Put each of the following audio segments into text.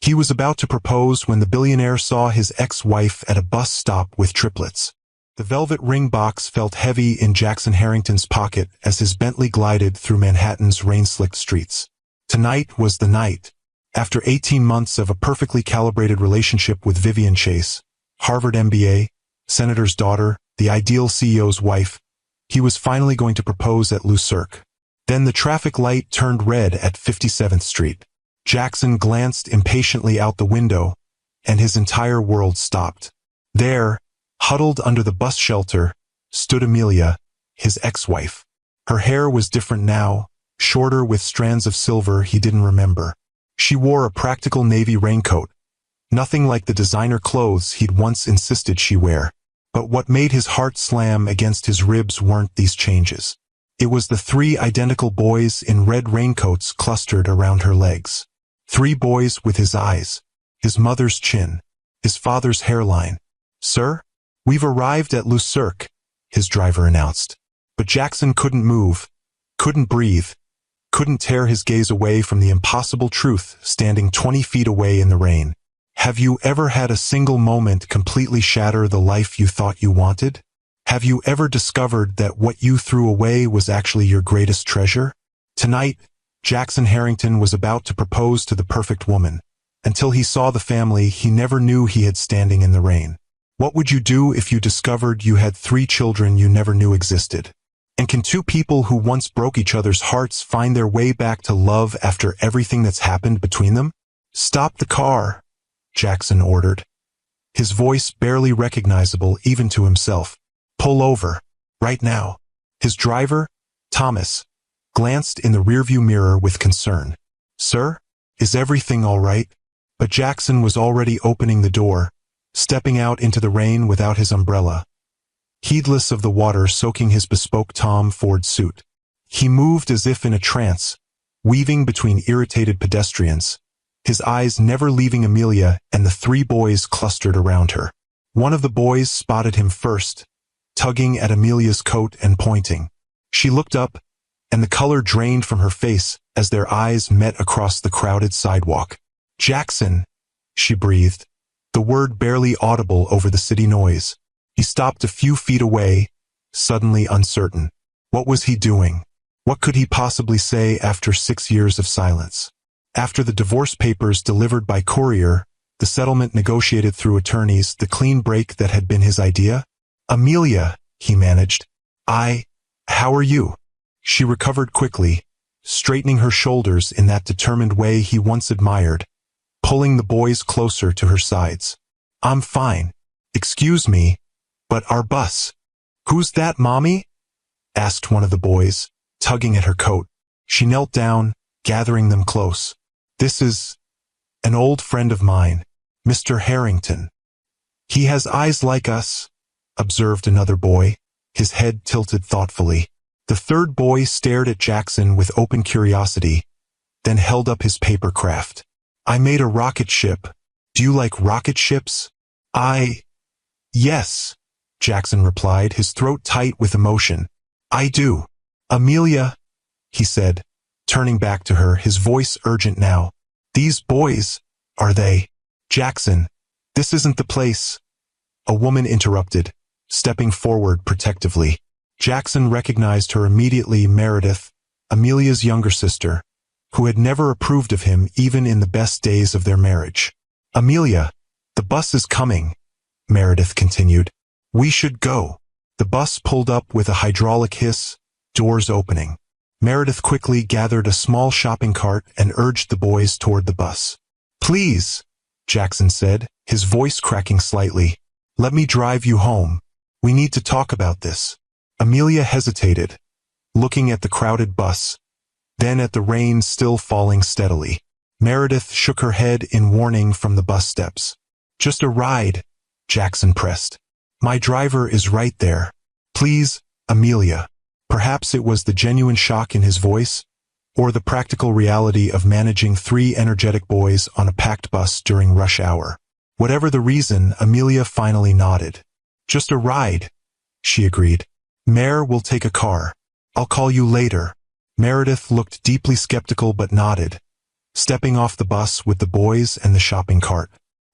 He was about to propose when the billionaire saw his ex-wife at a bus stop with Triplets. The velvet ring box felt heavy in Jackson Harrington's pocket as his Bentley glided through Manhattan's rain-slicked streets. Tonight was the night. After 18 months of a perfectly calibrated relationship with Vivian Chase, Harvard MBA, senator's daughter, the ideal CEO's wife, he was finally going to propose at Le Cirque. Then the traffic light turned red at 57th Street. Jackson glanced impatiently out the window, and his entire world stopped. There, huddled under the bus shelter, stood Amelia, his ex-wife. Her hair was different now, shorter with strands of silver he didn't remember. She wore a practical navy raincoat, nothing like the designer clothes he'd once insisted she wear. But what made his heart slam against his ribs weren't these changes. It was the 3 identical boys in red raincoats clustered around her legs. 3 boys with his eyes, his mother's chin, his father's hairline. "Sir, we've arrived at Le Cirque," his driver announced. But Jackson couldn't move, couldn't breathe, couldn't tear his gaze away from the impossible truth standing 20 feet away in the rain. Have you ever had a single moment completely shatter the life you thought you wanted? Have you ever discovered that what you threw away was actually your greatest treasure? Tonight, Jackson Harrington was about to propose to the perfect woman. Until he saw the family he never knew he had standing in the rain. What would you do if you discovered you had 3 children you never knew existed? And can 2 people who once broke each other's hearts find their way back to love after everything that's happened between them? "Stop the car," Jackson ordered, his voice barely recognizable even to himself. "Pull over, right now." His driver, Thomas, glanced in the rearview mirror with concern. "Sir, is everything all right?" But Jackson was already opening the door, stepping out into the rain without his umbrella, heedless of the water soaking his bespoke Tom Ford suit. He moved as if in a trance, weaving between irritated pedestrians, his eyes never leaving Amelia and the 3 boys clustered around her. One of the boys spotted him first, tugging at Amelia's coat and pointing. She looked up, and the color drained from her face as their eyes met across the crowded sidewalk. "Jackson," she breathed, the word barely audible over the city noise. He stopped a few feet away, suddenly uncertain. What was he doing? What could he possibly say after 6 years of silence? After the divorce papers delivered by courier, the settlement negotiated through attorneys, the clean break that had been his idea? "Amelia," he managed. How are you?" She recovered quickly, straightening her shoulders in that determined way he once admired, pulling the boys closer to her sides. "I'm fine. Excuse me, but our bus." "Who's that, Mommy?" asked one of the boys, tugging at her coat. She knelt down, gathering them close. "This is an old friend of mine, Mr. Harrington." "He has eyes like us," observed another boy, his head tilted thoughtfully. The third boy stared at Jackson with open curiosity, then held up his paper craft. "I made a rocket ship. Do you like rocket ships?" "Yes," Jackson replied, his throat tight with emotion. "I do." "Amelia," he said, turning back to her, his voice urgent now. "These boys, are they?" "Jackson, this isn't the place," a woman interrupted, stepping forward protectively. Jackson recognized her immediately. Meredith, Amelia's younger sister, who had never approved of him even in the best days of their marriage. "Amelia, the bus is coming," Meredith continued. "We should go." The bus pulled up with a hydraulic hiss, doors opening. Meredith quickly gathered a small shopping cart and urged the boys toward the bus. "Please," Jackson said, his voice cracking slightly. "Let me drive you home. We need to talk about this." Amelia hesitated, looking at the crowded bus, then at the rain still falling steadily. Meredith shook her head in warning from the bus steps. "Just a ride," Jackson pressed. "My driver is right there. Please, Amelia." Perhaps it was the genuine shock in his voice, or the practical reality of managing 3 energetic boys on a packed bus during rush hour. Whatever the reason, Amelia finally nodded. "Just a ride," she agreed. "Mare will take a car. I'll call you later." Meredith looked deeply skeptical but nodded, stepping off the bus with the boys and the shopping cart.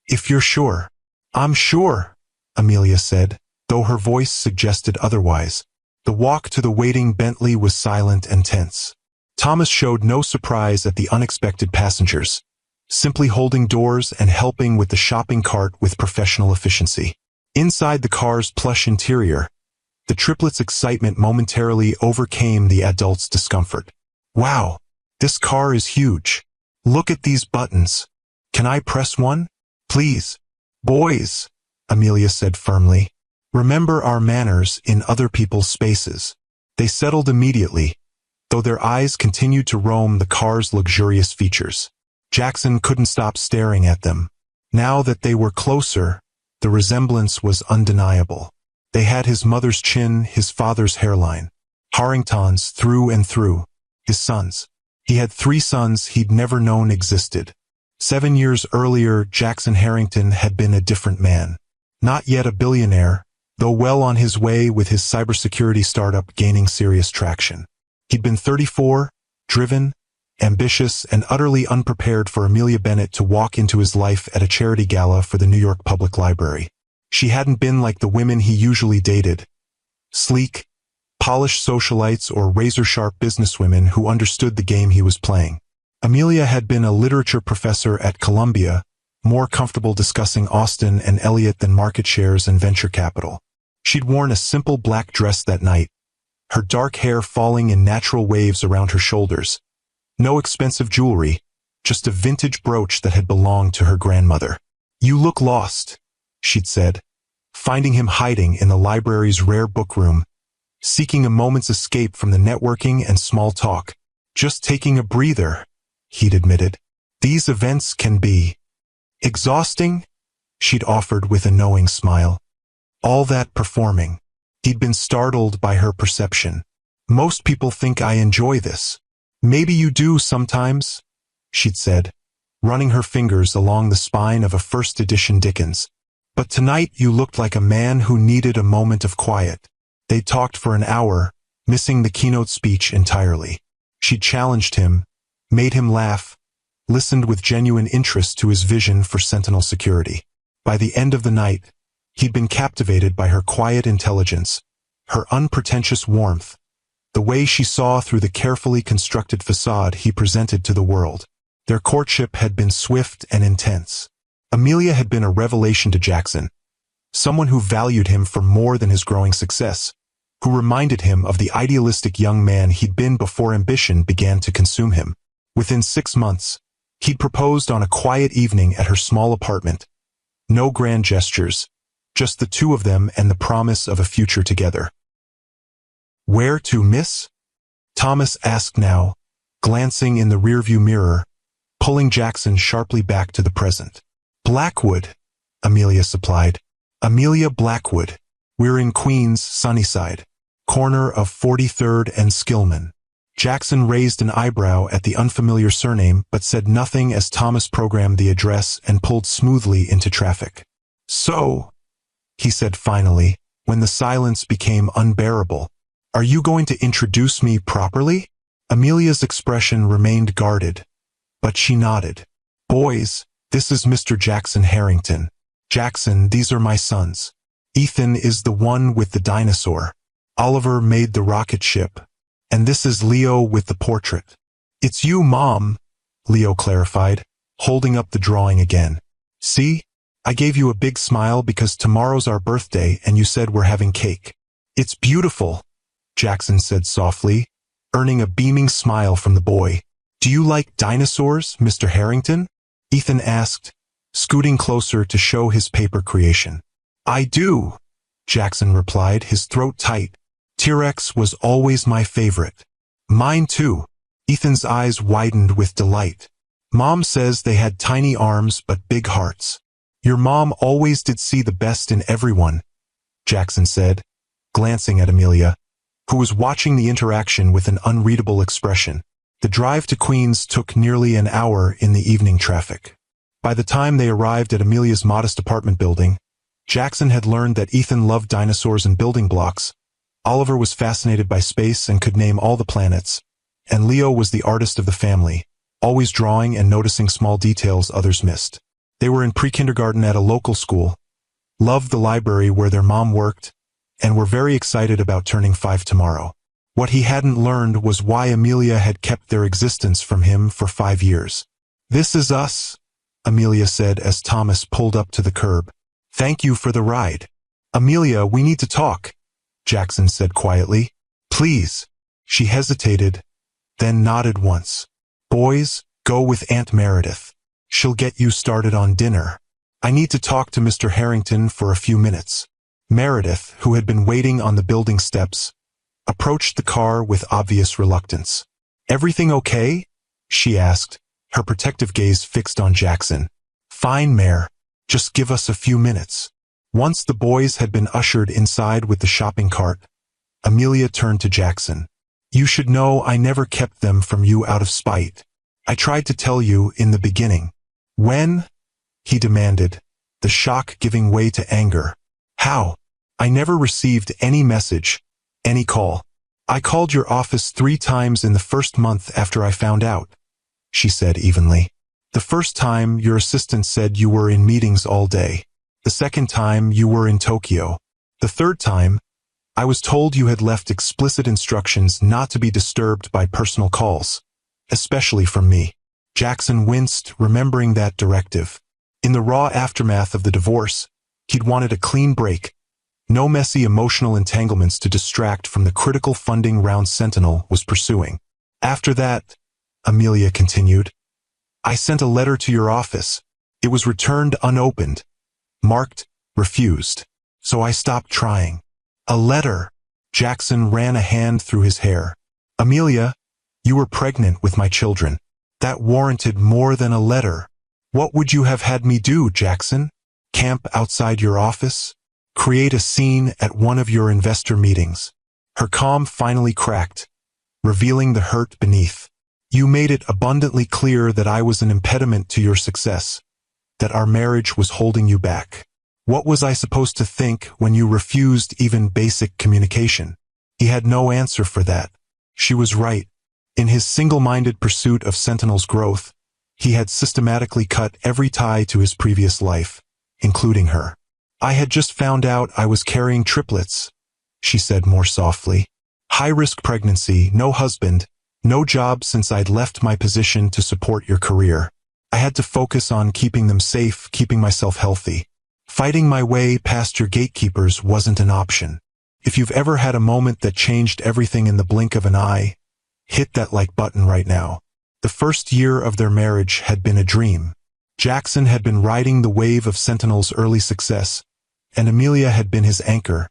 "If you're sure." "I'm sure," Amelia said, though her voice suggested otherwise. The walk to the waiting Bentley was silent and tense. Thomas showed no surprise at the unexpected passengers, simply holding doors and helping with the shopping cart with professional efficiency. Inside the car's plush interior, the triplets' excitement momentarily overcame the adults' discomfort. "Wow, this car is huge. Look at these buttons. Can I press one? Please." "Boys," Amelia said firmly, "remember our manners in other people's spaces." They settled immediately, though their eyes continued to roam the car's luxurious features. Jackson couldn't stop staring at them. Now that they were closer, the resemblance was undeniable. They had his mother's chin, his father's hairline. Harrington's through and through. His sons. He had 3 sons he'd never known existed. 7 years earlier, Jackson Harrington had been a different man. Not yet a billionaire, though well on his way with his cybersecurity startup gaining serious traction. He'd been 34, driven, ambitious, and utterly unprepared for Amelia Bennett to walk into his life at a charity gala for the New York Public Library. She hadn't been like the women he usually dated. Sleek, polished socialites or razor-sharp businesswomen who understood the game he was playing. Amelia had been a literature professor at Columbia, more comfortable discussing Austen and Eliot than market shares and venture capital. She'd worn a simple black dress that night, her dark hair falling in natural waves around her shoulders. No expensive jewelry, just a vintage brooch that had belonged to her grandmother. "You look lost," she'd said, finding him hiding in the library's rare book room, seeking a moment's escape from the networking and small talk. "Just taking a breather," he'd admitted. "These events can be exhausting," she'd offered with a knowing smile. "All that performing." He'd been startled by her perception. "Most people think I enjoy this." "Maybe you do sometimes," she'd said, running her fingers along the spine of a first-edition Dickens. "But tonight you looked like a man who needed a moment of quiet." They talked for an hour, missing the keynote speech entirely. She challenged him, made him laugh, listened with genuine interest to his vision for Sentinel security. By the end of the night, he'd been captivated by her quiet intelligence, her unpretentious warmth, the way she saw through the carefully constructed facade he presented to the world. Their courtship had been swift and intense. Amelia had been a revelation to Jackson, someone who valued him for more than his growing success, who reminded him of the idealistic young man he'd been before ambition began to consume him. Within 6 months, he'd proposed on a quiet evening at her small apartment. No grand gestures, just the two of them and the promise of a future together. "Where to, miss?" Thomas asked now, glancing in the rearview mirror, pulling Jackson sharply back to the present. "Blackwood," Amelia supplied. "Amelia Blackwood. We're in Queens, Sunnyside, corner of 43rd and Skillman." Jackson raised an eyebrow at the unfamiliar surname but said nothing as Thomas programmed the address and pulled smoothly into traffic. "So," he said finally, when the silence became unbearable, "are you going to introduce me properly?" Amelia's expression remained guarded, but she nodded. "Boys, this is Mr. Jackson Harrington. Jackson, these are my sons. Ethan is the one with the dinosaur. Oliver made the rocket ship. And this is Leo with the portrait." "It's you, Mom," Leo clarified, holding up the drawing again. "See? I gave you a big smile because tomorrow's our birthday and you said we're having cake." "It's beautiful," Jackson said softly, earning a beaming smile from the boy. "Do you like dinosaurs, Mr. Harrington?" Ethan asked, scooting closer to show his paper creation. "I do," Jackson replied, his throat tight. "T-Rex was always my favorite." "Mine too." Ethan's eyes widened with delight. "Mom says they had tiny arms but big hearts." "Your mom always did see the best in everyone," Jackson said, glancing at Amelia, who was watching the interaction with an unreadable expression. The drive to Queens took nearly an hour in the evening traffic. By the time they arrived at Amelia's modest apartment building, Jackson had learned that Ethan loved dinosaurs and building blocks, Oliver was fascinated by space and could name all the planets, and Leo was the artist of the family, always drawing and noticing small details others missed. They were in pre-kindergarten at a local school, loved the library where their mom worked, and were very excited about turning 5 tomorrow. What he hadn't learned was why Amelia had kept their existence from him for 5 years. "This is us," Amelia said as Thomas pulled up to the curb. "Thank you for the ride." "Amelia, we need to talk," Jackson said quietly. "Please." She hesitated, then nodded once. "Boys, go with Aunt Meredith. She'll get you started on dinner. I need to talk to Mr. Harrington for a few minutes." Meredith, who had been waiting on the building steps, approached the car with obvious reluctance. "Everything okay?" she asked, her protective gaze fixed on Jackson. "Fine, Mare. Just give us a few minutes." Once the boys had been ushered inside with the shopping cart, Amelia turned to Jackson. "You should know I never kept them from you out of spite. I tried to tell you in the beginning." "When?" he demanded, the shock giving way to anger. "How? I never received any message, any call. I called your office 3 times in the first month after I found out," she said evenly. "The first time your assistant said you were in meetings all day. The second time you were in Tokyo. The third time, I was told you had left explicit instructions not to be disturbed by personal calls, especially from me." Jackson winced, remembering that directive. In the raw aftermath of the divorce, he'd wanted a clean break. No messy emotional entanglements to distract from the critical funding round Sentinel was pursuing. "After that," Amelia continued, "I sent a letter to your office. It was returned unopened, marked refused. So I stopped trying." "A letter?" Jackson ran a hand through his hair. "Amelia, you were pregnant with my children. That warranted more than a letter. What would you have had me do, Jackson? Camp outside your office? Create a scene at one of your investor meetings?" Her calm finally cracked, revealing the hurt beneath. "You made it abundantly clear that I was an impediment to your success, that our marriage was holding you back. What was I supposed to think when you refused even basic communication?" He had no answer for that. She was right. In his single-minded pursuit of Sentinel's growth, he had systematically cut every tie to his previous life, including her. "I had just found out I was carrying triplets," she said more softly. "High-risk pregnancy, no husband, no job since I'd left my position to support your career. I had to focus on keeping them safe, keeping myself healthy. Fighting my way past your gatekeepers wasn't an option. If you've ever had a moment that changed everything in the blink of an eye, hit that like button right now." The first year of their marriage had been a dream. Jackson had been riding the wave of Sentinel's early success, and Amelia had been his anchor,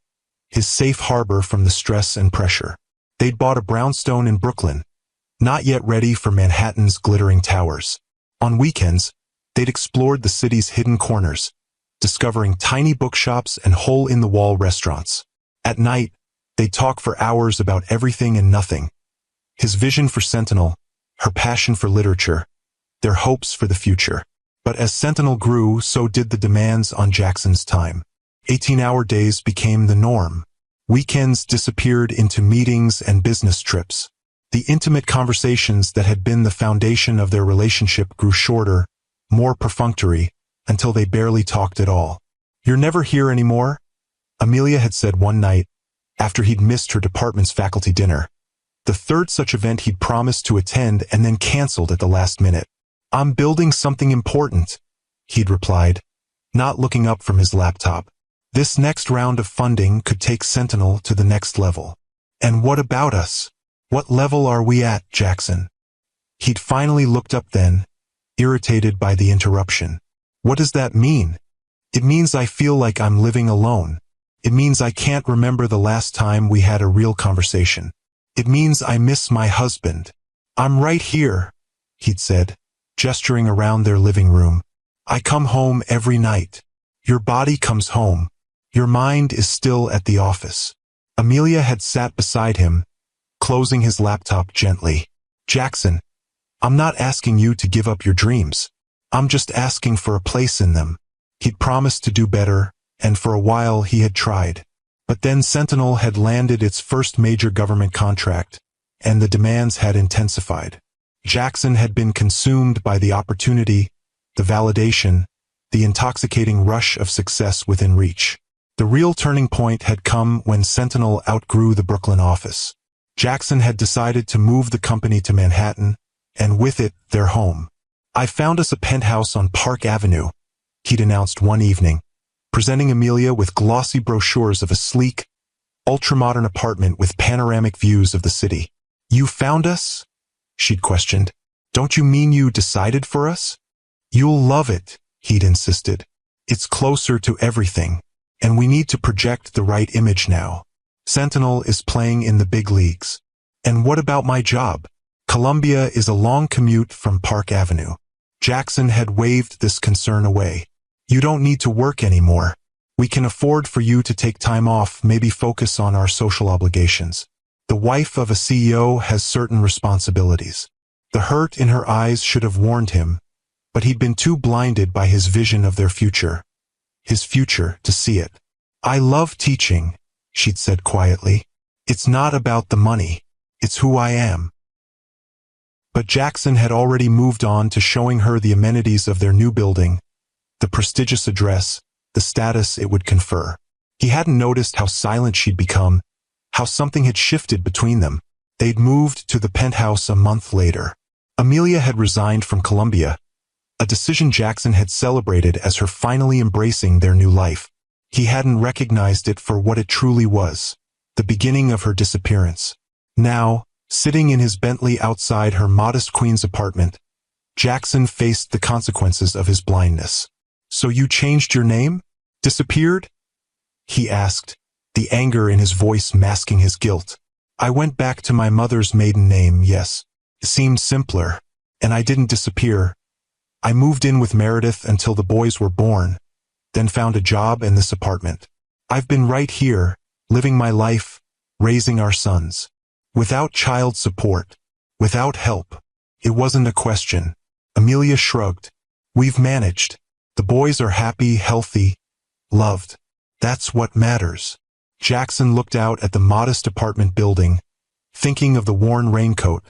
his safe harbor from the stress and pressure. They'd bought a brownstone in Brooklyn, not yet ready for Manhattan's glittering towers. On weekends, they'd explored the city's hidden corners, discovering tiny bookshops and hole-in-the-wall restaurants. At night, they'd talk for hours about everything and nothing. His vision for Sentinel, her passion for literature, their hopes for the future. But as Sentinel grew, so did the demands on Jackson's time. 18-hour days became the norm. Weekends disappeared into meetings and business trips. The intimate conversations that had been the foundation of their relationship grew shorter, more perfunctory, until they barely talked at all. "You're never here anymore?" Amelia had said one night, after he'd missed her department's faculty dinner. The third such event he'd promised to attend and then canceled at the last minute. "I'm building something important," he'd replied, not looking up from his laptop. "This next round of funding could take Sentinel to the next level." "And what about us? What level are we at, Jackson?" He'd finally looked up then, irritated by the interruption. "What does that mean?" "It means I feel like I'm living alone. It means I can't remember the last time we had a real conversation. It means I miss my husband. I'm right here," he'd said, gesturing around their living room. "I come home every night. Your body comes home. Your mind is still at the office." Amelia had sat beside him, closing his laptop gently. "Jackson, I'm not asking you to give up your dreams. I'm just asking for a place in them." He'd promised to do better, and for a while he had tried. But then Sentinel had landed its first major government contract, and the demands had intensified. Jackson had been consumed by the opportunity, the validation, the intoxicating rush of success within reach. The real turning point had come when Sentinel outgrew the Brooklyn office. Jackson had decided to move the company to Manhattan, and with it, their home. "I found us a penthouse on Park Avenue," he'd announced one evening, presenting Amelia with glossy brochures of a sleek, ultramodern apartment with panoramic views of the city. "You found us?" she'd questioned. "Don't you mean you decided for us?" "You'll love it," he'd insisted. "It's closer to everything, and we need to project the right image now. Sentinel is playing in the big leagues. And what about my job? Columbia is a long commute from Park Avenue." Jackson had waved this concern away. "You don't need to work anymore. We can afford for you to take time off, maybe focus on our social obligations. The wife of a CEO has certain responsibilities." The hurt in her eyes should have warned him, but he'd been too blinded by his vision of their future. His future to see it. "I love teaching," she'd said quietly. "It's not about the money. It's who I am." But Jackson had already moved on to showing her the amenities of their new building, the prestigious address, the status it would confer. He hadn't noticed how silent she'd become, how something had shifted between them. They'd moved to the penthouse a month later. Amelia had resigned from Columbia, a decision Jackson had celebrated as her finally embracing their new life. He hadn't recognized it for what it truly was, the beginning of her disappearance. Now, sitting in his Bentley outside her modest Queens apartment, Jackson faced the consequences of his blindness. "So you changed your name? Disappeared?" he asked, the anger in his voice masking his guilt. "I went back to my mother's maiden name, yes. It seemed simpler, and I didn't disappear. I moved in with Meredith until the boys were born, then found a job in this apartment. I've been right here, living my life, raising our sons. Without child support, without help. It wasn't a question." Amelia shrugged. "We've managed. The boys are happy, healthy, loved. That's what matters." Jackson looked out at the modest apartment building, thinking of the worn raincoat,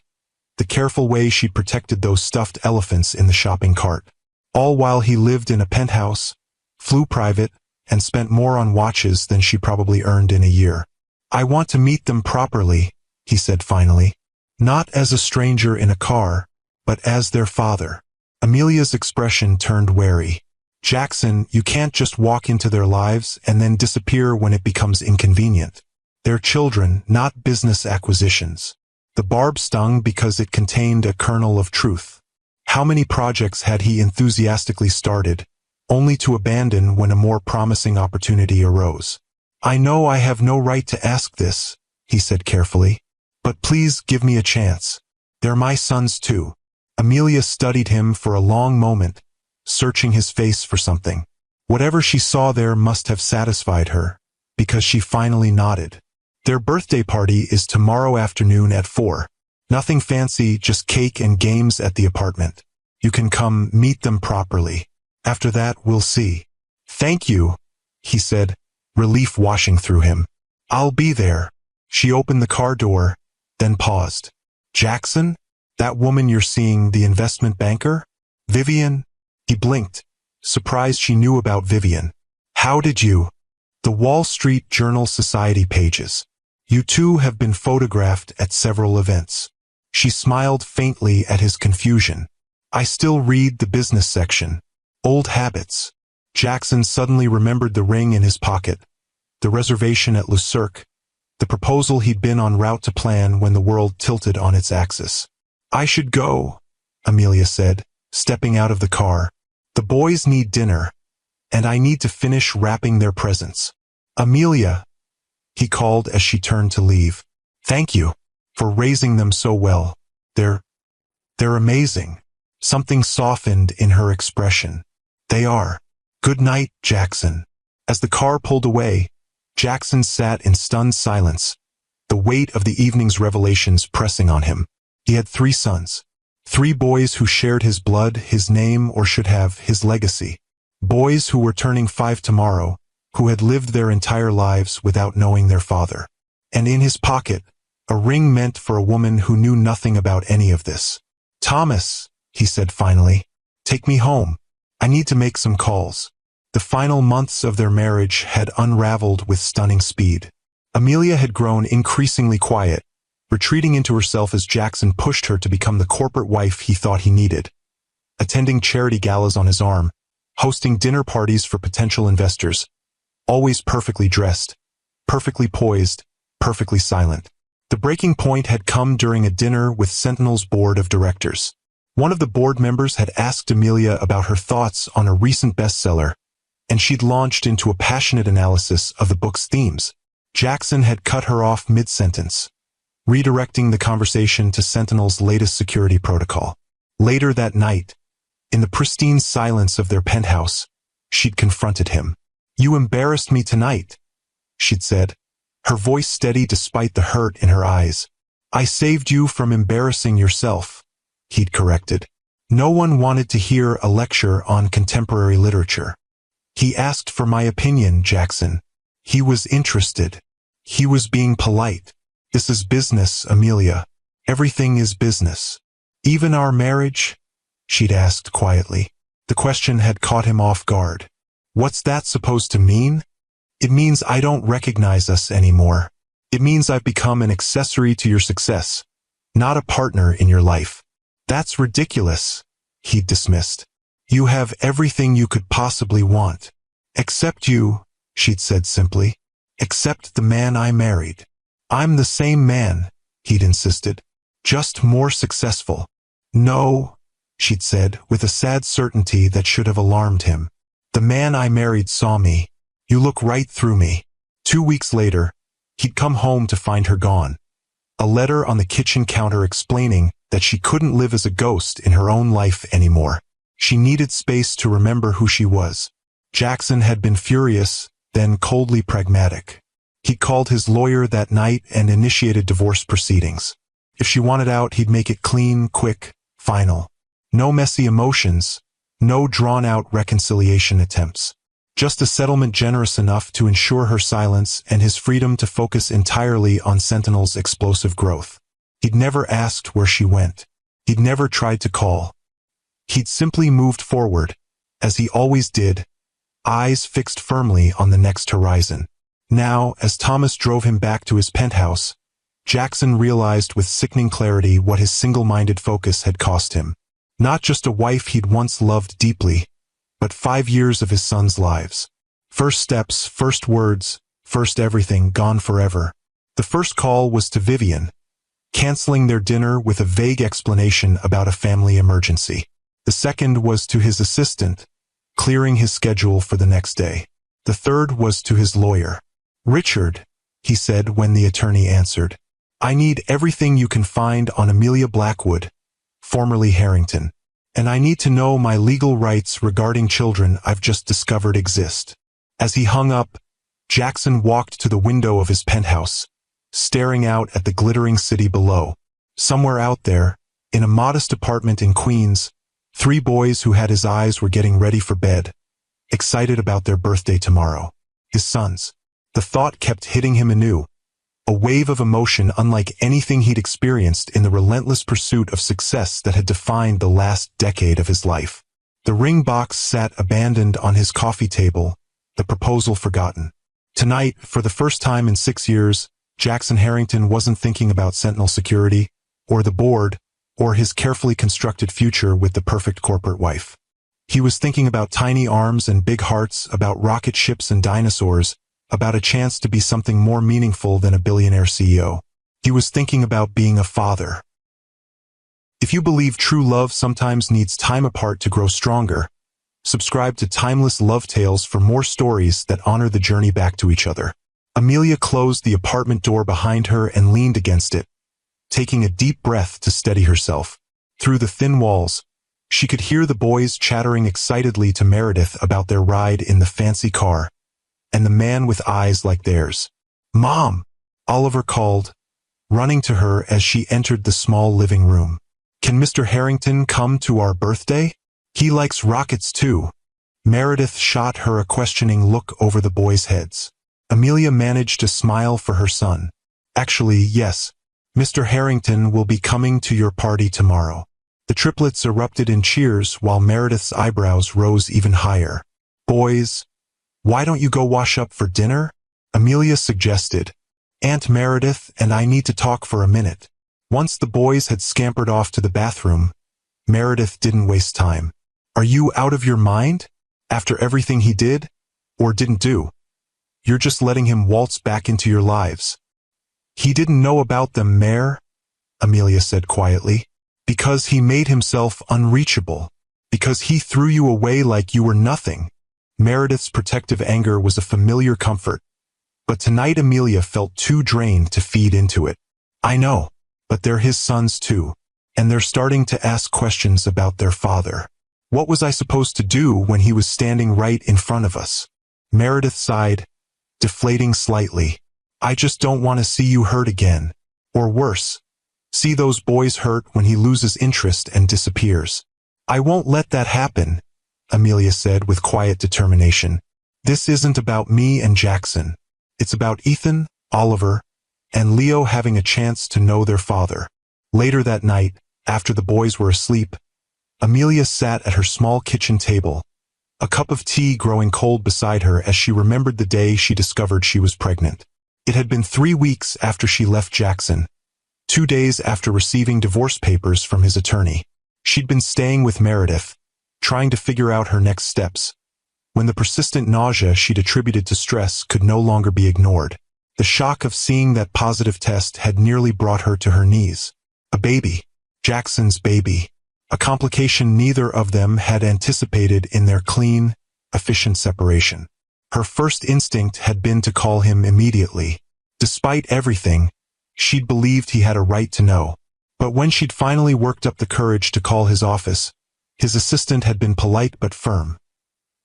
the careful way she'd protected those stuffed elephants in the shopping cart. All while he lived in a penthouse, flew private, and spent more on watches than she probably earned in a year. "I want to meet them properly," he said finally. "Not as a stranger in a car, but as their father." Amelia's expression turned wary. "Jackson, you can't just walk into their lives and then disappear when it becomes inconvenient. They're children, not business acquisitions." The barb stung because it contained a kernel of truth. How many projects had he enthusiastically started, only to abandon when a more promising opportunity arose? "I know I have no right to ask this," he said carefully, "but please give me a chance. They're my sons too." Amelia studied him for a long moment, searching his face for something. Whatever she saw there must have satisfied her, because she finally nodded. "Their birthday party is tomorrow afternoon at 4. Nothing fancy, just cake and games at the apartment. You can come meet them properly. After that, we'll see." "Thank you," he said, relief washing through him. "I'll be there." She opened the car door, then paused. "Jackson? That woman you're seeing, the investment banker? Vivian?" He blinked, surprised she knew about Vivian. "How did you?" "The Wall Street Journal Society pages. You two have been photographed at several events." She smiled faintly at his confusion. "I still read the business section. Old habits." Jackson suddenly remembered the ring in his pocket, the reservation at Le Cirque, the proposal he'd been en route to plan when the world tilted on its axis. "I should go," Amelia said, stepping out of the car. "The boys need dinner, and I need to finish wrapping their presents." "Amelia," he called as she turned to leave. "Thank you for raising them so well. They're amazing." Something softened in her expression. "They are. Good night, Jackson." As the car pulled away, Jackson sat in stunned silence, the weight of the evening's revelations pressing on him. He had 3 sons. 3 boys who shared his blood, his name, or should have, his legacy. Boys who were turning 5 tomorrow, who had lived their entire lives without knowing their father. And in his pocket, a ring meant for a woman who knew nothing about any of this. "Thomas," he said finally, "take me home. I need to make some calls." The final months of their marriage had unraveled with stunning speed. Amelia had grown increasingly quiet, retreating into herself as Jackson pushed her to become the corporate wife he thought he needed. Attending charity galas on his arm, hosting dinner parties for potential investors, always perfectly dressed, perfectly poised, perfectly silent. The breaking point had come during a dinner with Sentinel's board of directors. One of the board members had asked Amelia about her thoughts on a recent bestseller, and she'd launched into a passionate analysis of the book's themes. Jackson had cut her off mid-sentence, redirecting the conversation to Sentinel's latest security protocol. Later that night, in the pristine silence of their penthouse, she'd confronted him. "You embarrassed me tonight," she'd said, her voice steady despite the hurt in her eyes. "I saved you from embarrassing yourself," he'd corrected. No one wanted to hear a lecture on contemporary literature. "He asked for my opinion, Jackson. He was interested. He was being polite. This is business, Amelia. Everything is business. Even our marriage?" she'd asked quietly. The question had caught him off guard. "What's that supposed to mean?" "It means I don't recognize us anymore. It means I've become an accessory to your success, not a partner in your life." "That's ridiculous," he'd dismissed. "You have everything you could possibly want. Except you," she'd said simply. "Except the man I married." "I'm the same man," he'd insisted. "Just more successful." "No," she'd said with a sad certainty that should have alarmed him. "The man I married saw me. You look right through me." 2 weeks later, he'd come home to find her gone. A letter on the kitchen counter explaining that she couldn't live as a ghost in her own life anymore. She needed space to remember who she was. Jackson had been furious, then coldly pragmatic. He called his lawyer that night and initiated divorce proceedings. If she wanted out, he'd make it clean, quick, final. No messy emotions, no drawn-out reconciliation attempts. Just a settlement generous enough to ensure her silence and his freedom to focus entirely on Sentinel's explosive growth. He'd never asked where she went. He'd never tried to call. He'd simply moved forward, as he always did, eyes fixed firmly on the next horizon. Now, as Thomas drove him back to his penthouse, Jackson realized with sickening clarity what his single-minded focus had cost him. Not just a wife he'd once loved deeply, but 5 years of his sons' lives. First steps, first words, first everything gone forever. The first call was to Vivian, canceling their dinner with a vague explanation about a family emergency. The second was to his assistant, clearing his schedule for the next day. The third was to his lawyer. "Richard," he said when the attorney answered, "I need everything you can find on Amelia Blackwood, formerly Harrington. And I need to know my legal rights regarding children I've just discovered exist." As he hung up, Jackson walked to the window of his penthouse, staring out at the glittering city below. Somewhere out there, in a modest apartment in Queens, 3 boys who had his eyes were getting ready for bed, excited about their birthday tomorrow. His sons. The thought kept hitting him anew, a wave of emotion unlike anything he'd experienced in the relentless pursuit of success that had defined the last decade of his life. The ring box sat abandoned on his coffee table, the proposal forgotten. Tonight, for the first time in 6 years, Jackson Harrington wasn't thinking about Sentinel Security, or the board, or his carefully constructed future with the perfect corporate wife. He was thinking about tiny arms and big hearts, about rocket ships and dinosaurs, about a chance to be something more meaningful than a billionaire CEO. He was thinking about being a father. If you believe true love sometimes needs time apart to grow stronger, subscribe to Timeless Love Tales for more stories that honor the journey back to each other. Amelia closed the apartment door behind her and leaned against it, taking a deep breath to steady herself. Through the thin walls, she could hear the boys chattering excitedly to Meredith about their ride in the fancy car, and the man with eyes like theirs. "Mom!" Oliver called, running to her as she entered the small living room. "Can Mr. Harrington come to our birthday? He likes rockets too." Meredith shot her a questioning look over the boys' heads. Amelia managed to smile for her son. "Actually, yes. Mr. Harrington will be coming to your party tomorrow." The triplets erupted in cheers while Meredith's eyebrows rose even higher. "Boys, why don't you go wash up for dinner?" Amelia suggested. "Aunt Meredith and I need to talk for a minute." Once the boys had scampered off to the bathroom, Meredith didn't waste time. "Are you out of your mind? After everything he did? Or didn't do? You're just letting him waltz back into your lives." "He didn't know about them, Mare," Amelia said quietly. "Because he made himself unreachable. Because he threw you away like you were nothing." Meredith's protective anger was a familiar comfort, but tonight Amelia felt too drained to feed into it. "I know, but they're his sons too, and they're starting to ask questions about their father. What was I supposed to do when he was standing right in front of us?" Meredith sighed, deflating slightly. "I just don't want to see you hurt again. Or worse, see those boys hurt when he loses interest and disappears." "I won't let that happen," Amelia said with quiet determination. "This isn't about me and Jackson. It's about Ethan, Oliver, and Leo having a chance to know their father." Later that night, after the boys were asleep, Amelia sat at her small kitchen table, a cup of tea growing cold beside her as she remembered the day she discovered she was pregnant. It had been 3 weeks after she left Jackson, 2 days after receiving divorce papers from his attorney. She'd been staying with Meredith, trying to figure out her next steps, when the persistent nausea she'd attributed to stress could no longer be ignored. The shock of seeing that positive test had nearly brought her to her knees. A baby. Jackson's baby. A complication neither of them had anticipated in their clean, efficient separation. Her first instinct had been to call him immediately. Despite everything, she'd believed he had a right to know. But when she'd finally worked up the courage to call his office, his assistant had been polite but firm.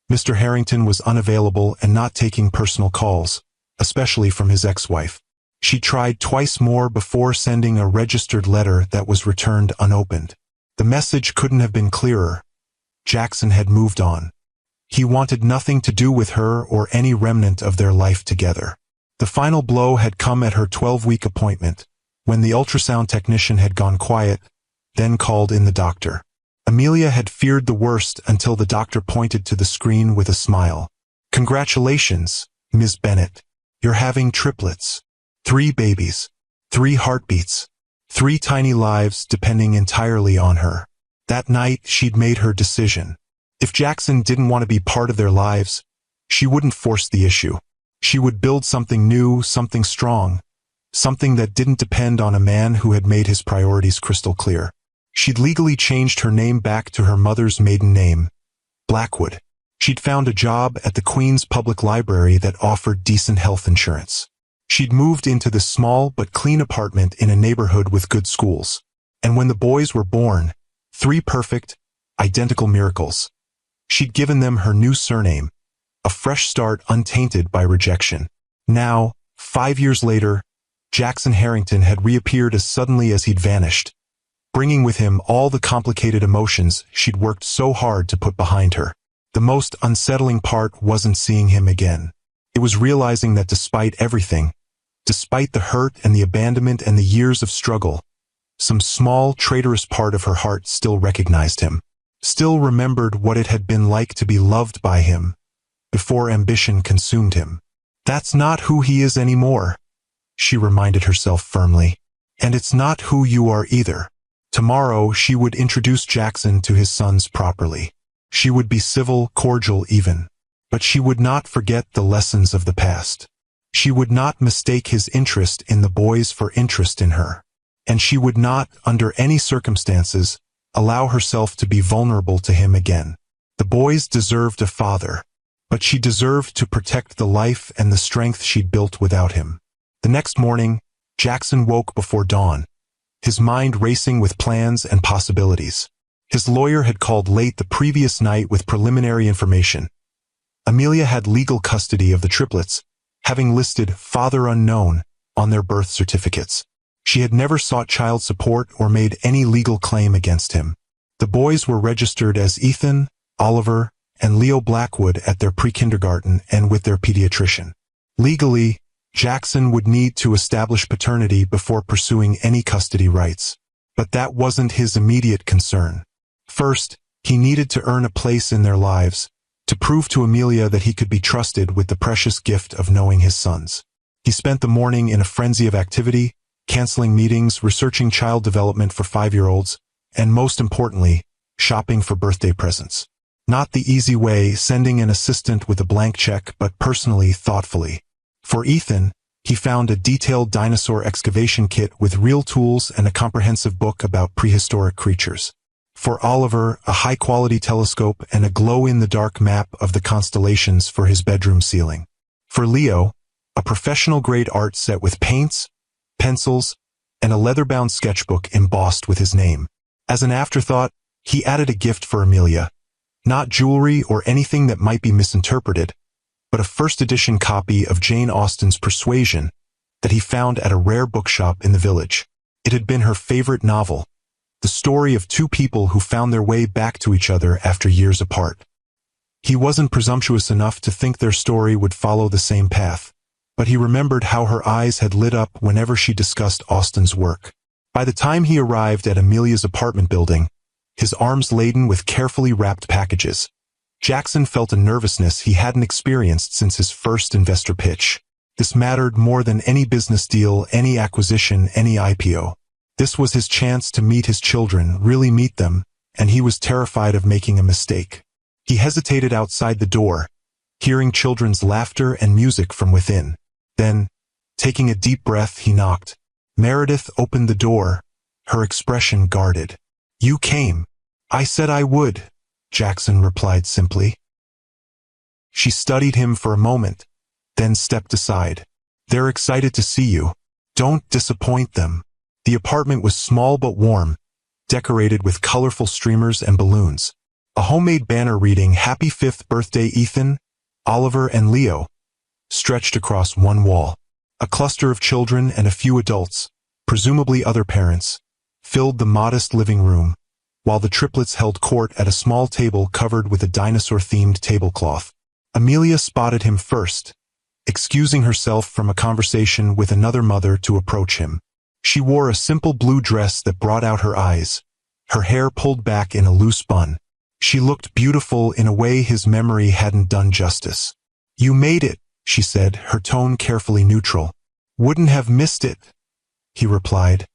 Mr. Harrington was unavailable and not taking personal calls, especially from his ex-wife. She tried twice more before sending a registered letter that was returned unopened. The message couldn't have been clearer. Jackson had moved on. He wanted nothing to do with her or any remnant of their life together. The final blow had come at her 12-week appointment, when the ultrasound technician had gone quiet, then called in the doctor. Amelia had feared the worst until the doctor pointed to the screen with a smile. "Congratulations, Ms. Bennett. You're having triplets. 3 babies. 3 heartbeats. 3 tiny lives depending entirely on her." That night, she'd made her decision. If Jackson didn't want to be part of their lives, she wouldn't force the issue. She would build something new, something strong, something that didn't depend on a man who had made his priorities crystal clear. She'd legally changed her name back to her mother's maiden name, Blackwood. She'd found a job at the Queen's Public Library that offered decent health insurance. She'd moved into this small but clean apartment in a neighborhood with good schools. And when the boys were born, 3 perfect, identical miracles, she'd given them her new surname, a fresh start untainted by rejection. Now, 5 years later, Jackson Harrington had reappeared as suddenly as he'd vanished, bringing with him all the complicated emotions she'd worked so hard to put behind her. The most unsettling part wasn't seeing him again. It was realizing that despite everything, despite the hurt and the abandonment and the years of struggle, some small, traitorous part of her heart still recognized him, still remembered what it had been like to be loved by him, before ambition consumed him. "That's not who he is anymore," she reminded herself firmly. "And it's not who you are either." Tomorrow she would introduce Jackson to his sons properly. She would be civil, cordial even. But she would not forget the lessons of the past. She would not mistake his interest in the boys for interest in her. And she would not, under any circumstances, allow herself to be vulnerable to him again. The boys deserved a father, but she deserved to protect the life and the strength she'd built without him. The next morning, Jackson woke before dawn, his mind racing with plans and possibilities. His lawyer had called late the previous night with preliminary information. Amelia had legal custody of the triplets, having listed "father unknown" on their birth certificates. She had never sought child support or made any legal claim against him. The boys were registered as Ethan, Oliver, and Leo Blackwood at their pre-kindergarten and with their pediatrician. Legally, Jackson would need to establish paternity before pursuing any custody rights. But that wasn't his immediate concern. First, he needed to earn a place in their lives, to prove to Amelia that he could be trusted with the precious gift of knowing his sons. He spent the morning in a frenzy of activity, canceling meetings, researching child development for 5-year-olds, and most importantly, shopping for birthday presents. Not the easy way, sending an assistant with a blank check, but personally, thoughtfully. For Ethan, he found a detailed dinosaur excavation kit with real tools and a comprehensive book about prehistoric creatures. For Oliver, a high-quality telescope and a glow-in-the-dark map of the constellations for his bedroom ceiling. For Leo, a professional-grade art set with paints, pencils, and a leather-bound sketchbook embossed with his name. As an afterthought, he added a gift for Amelia. Not jewelry or anything that might be misinterpreted, but a first-edition copy of Jane Austen's Persuasion that he found at a rare bookshop in the village. It had been her favorite novel, the story of two people who found their way back to each other after years apart. He wasn't presumptuous enough to think their story would follow the same path, but he remembered how her eyes had lit up whenever she discussed Austen's work. By the time he arrived at Amelia's apartment building, his arms laden with carefully wrapped packages, Jackson felt a nervousness he hadn't experienced since his first investor pitch. This mattered more than any business deal, any acquisition, any IPO. This was his chance to meet his children, really meet them, and he was terrified of making a mistake. He hesitated outside the door, hearing children's laughter and music from within. Then, taking a deep breath, he knocked. Meredith opened the door, her expression guarded. "You came. I said I would," Jackson replied simply. She studied him for a moment, then stepped aside. "They're excited to see you. Don't disappoint them." The apartment was small but warm, decorated with colorful streamers and balloons. A homemade banner reading "Happy 5th Birthday Ethan, Oliver and Leo" stretched across one wall. A cluster of children and a few adults, presumably other parents, filled the modest living room, while the triplets held court at a small table covered with a dinosaur-themed tablecloth. Amelia spotted him first, excusing herself from a conversation with another mother to approach him. She wore a simple blue dress that brought out her eyes, her hair pulled back in a loose bun. She looked beautiful in a way his memory hadn't done justice. "You made it," she said, her tone carefully neutral. "Wouldn't have missed it," he replied,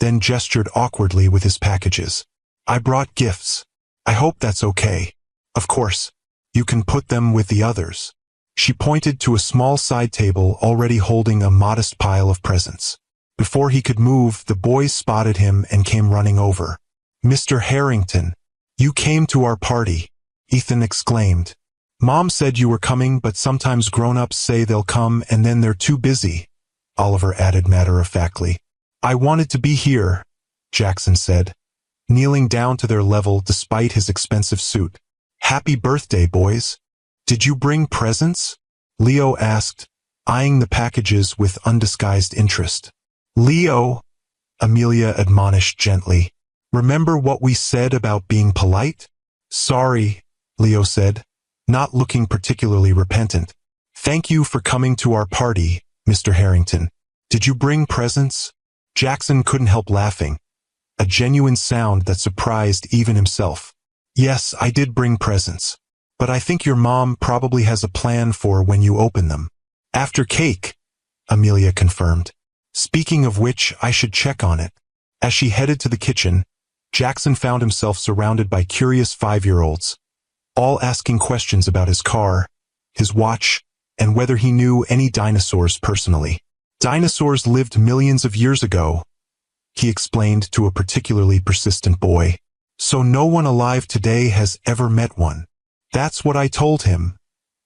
then gestured awkwardly with his packages. "I brought gifts. I hope that's okay. Of course, you can put them with the others." She pointed to a small side table already holding a modest pile of presents. Before he could move, the boys spotted him and came running over. "Mr. Harrington, you came to our party," Ethan exclaimed. "Mom said you were coming, but sometimes grown-ups say they'll come and then they're too busy," Oliver added matter-of-factly. "I wanted to be here," Jackson said, kneeling down to their level despite his expensive suit. "Happy birthday, boys. Did you bring presents?" Leo asked, eyeing the packages with undisguised interest. "Leo," Amelia admonished gently, "remember what we said about being polite?" "Sorry," Leo said, not looking particularly repentant. "Thank you for coming to our party, Mr. Harrington. Did you bring presents?" Jackson couldn't help laughing, a genuine sound that surprised even himself. "Yes, I did bring presents. But I think your mom probably has a plan for when you open them." "After cake," Amelia confirmed. "Speaking of which, I should check on it." As she headed to the kitchen, Jackson found himself surrounded by curious 5-year-olds, all asking questions about his car, his watch, and whether he knew any dinosaurs personally. "Dinosaurs lived millions of years ago," he explained to a particularly persistent boy. "So no one alive today has ever met one." "That's what I told him,"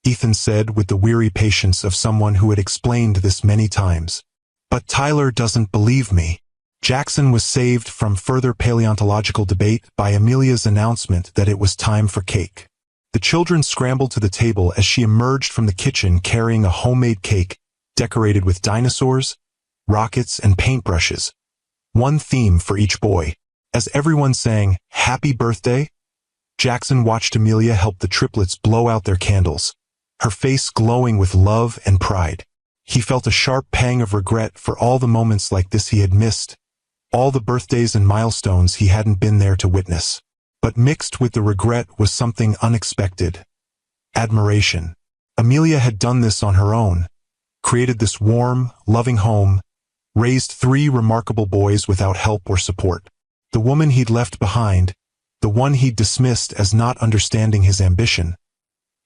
Ethan said with the weary patience of someone who had explained this many times. "But Tyler doesn't believe me." Jackson was saved from further paleontological debate by Amelia's announcement that it was time for cake. The children scrambled to the table as she emerged from the kitchen carrying a homemade cake decorated with dinosaurs, rockets, and paintbrushes, one theme for each boy. As everyone sang, "Happy Birthday," Jackson watched Amelia help the triplets blow out their candles, her face glowing with love and pride. He felt a sharp pang of regret for all the moments like this he had missed, all the birthdays and milestones he hadn't been there to witness. But mixed with the regret was something unexpected. Admiration. Amelia had done this on her own, created this warm, loving home, raised 3 remarkable boys without help or support. The woman he'd left behind, the one he'd dismissed as not understanding his ambition,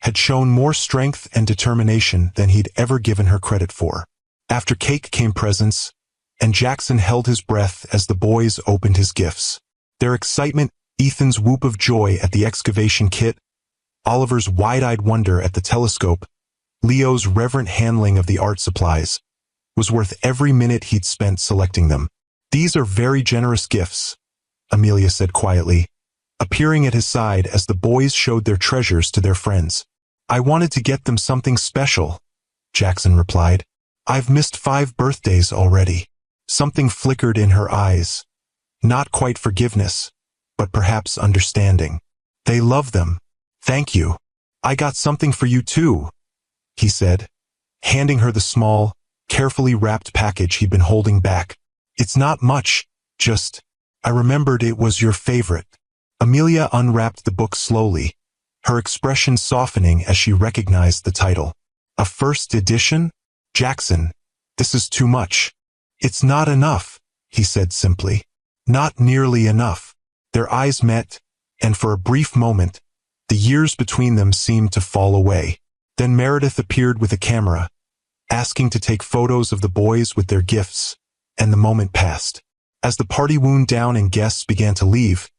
had shown more strength and determination than he'd ever given her credit for. After cake came presents, and Jackson held his breath as the boys opened his gifts. Their excitement, Ethan's whoop of joy at the excavation kit, Oliver's wide-eyed wonder at the telescope, Leo's reverent handling of the art supplies, was worth every minute he'd spent selecting them. "These are very generous gifts," Amelia said quietly, appearing at his side as the boys showed their treasures to their friends. "I wanted to get them something special," Jackson replied. "I've missed 5 birthdays already." Something flickered in her eyes. Not quite forgiveness, but perhaps understanding. "They love them. Thank you. I got something for you too," he said, handing her the small, carefully wrapped package he'd been holding back. "It's not much, just, I remembered it was your favorite." Amelia unwrapped the book slowly, her expression softening as she recognized the title. "A first edition? Jackson, this is too much." "It's not enough," he said simply. "Not nearly enough." Their eyes met, and for a brief moment, the years between them seemed to fall away. Then Meredith appeared with a camera, asking to take photos of the boys with their gifts, and the moment passed. As the party wound down and guests began to leave,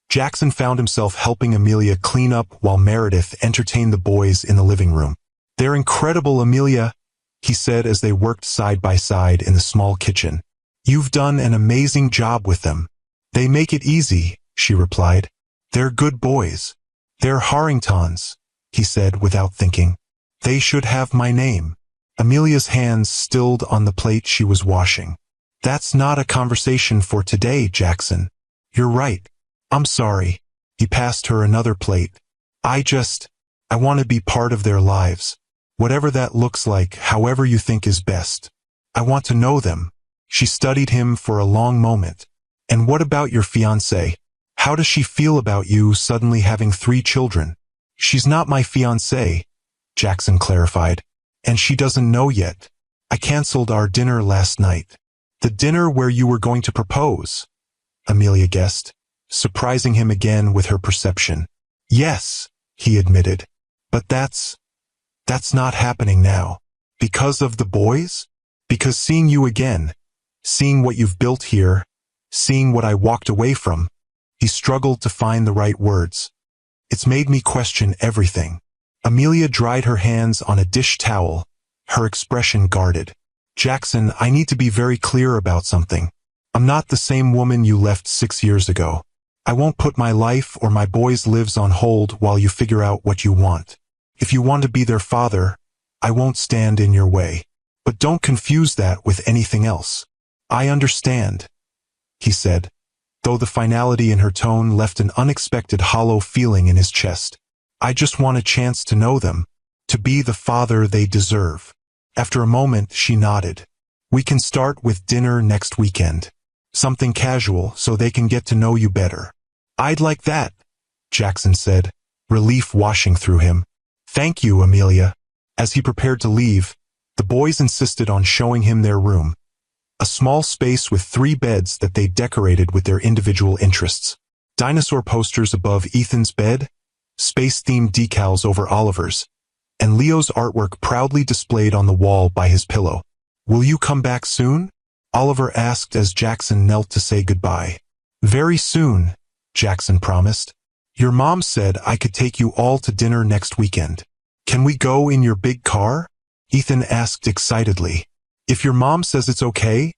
Jackson found himself helping Amelia clean up while Meredith entertained the boys in the living room. "They're incredible, Amelia," he said as they worked side by side in the small kitchen. "You've done an amazing job with them." "They make it easy," she replied. "They're good boys." "They're Harringtons," he said without thinking. "They should have my name." Amelia's hands stilled on the plate she was washing. "That's not a conversation for today, Jackson. You're right. I'm sorry." He passed her another plate. I want to be part of their lives. Whatever that looks like, however you think is best. I want to know them." She studied him for a long moment. "And what about your fiancée? How does she feel about you suddenly having 3 children?" "She's not my fiancée," Jackson clarified. "And she doesn't know yet. I canceled our dinner last night." "The dinner where you were going to propose?" Amelia guessed, surprising him again with her perception. "Yes," he admitted. "But that's not happening now." "Because of the boys?" "Because seeing you again, seeing what you've built here, seeing what I walked away from," he struggled to find the right words. "It's made me question everything." Amelia dried her hands on a dish towel, her expression guarded. "Jackson, I need to be very clear about something. I'm not the same woman you left 6 years ago. I won't put my life or my boys' lives on hold while you figure out what you want. If you want to be their father, I won't stand in your way. But don't confuse that with anything else." "I understand," he said, though the finality in her tone left an unexpected hollow feeling in his chest. "I just want a chance to know them, to be the father they deserve." After a moment, she nodded. "We can start with dinner next weekend. Something casual so they can get to know you better." "I'd like that," Jackson said, relief washing through him. "Thank you, Amelia." As he prepared to leave, the boys insisted on showing him their room, a small space with 3 beds that they decorated with their individual interests. Dinosaur posters above Ethan's bed, space-themed decals over Oliver's, and Leo's artwork proudly displayed on the wall by his pillow. "Will you come back soon?" Oliver asked as Jackson knelt to say goodbye. "Very soon," Jackson promised. "Your mom said I could take you all to dinner next weekend. Can we go in your big car?" Ethan asked excitedly. "If your mom says it's okay,"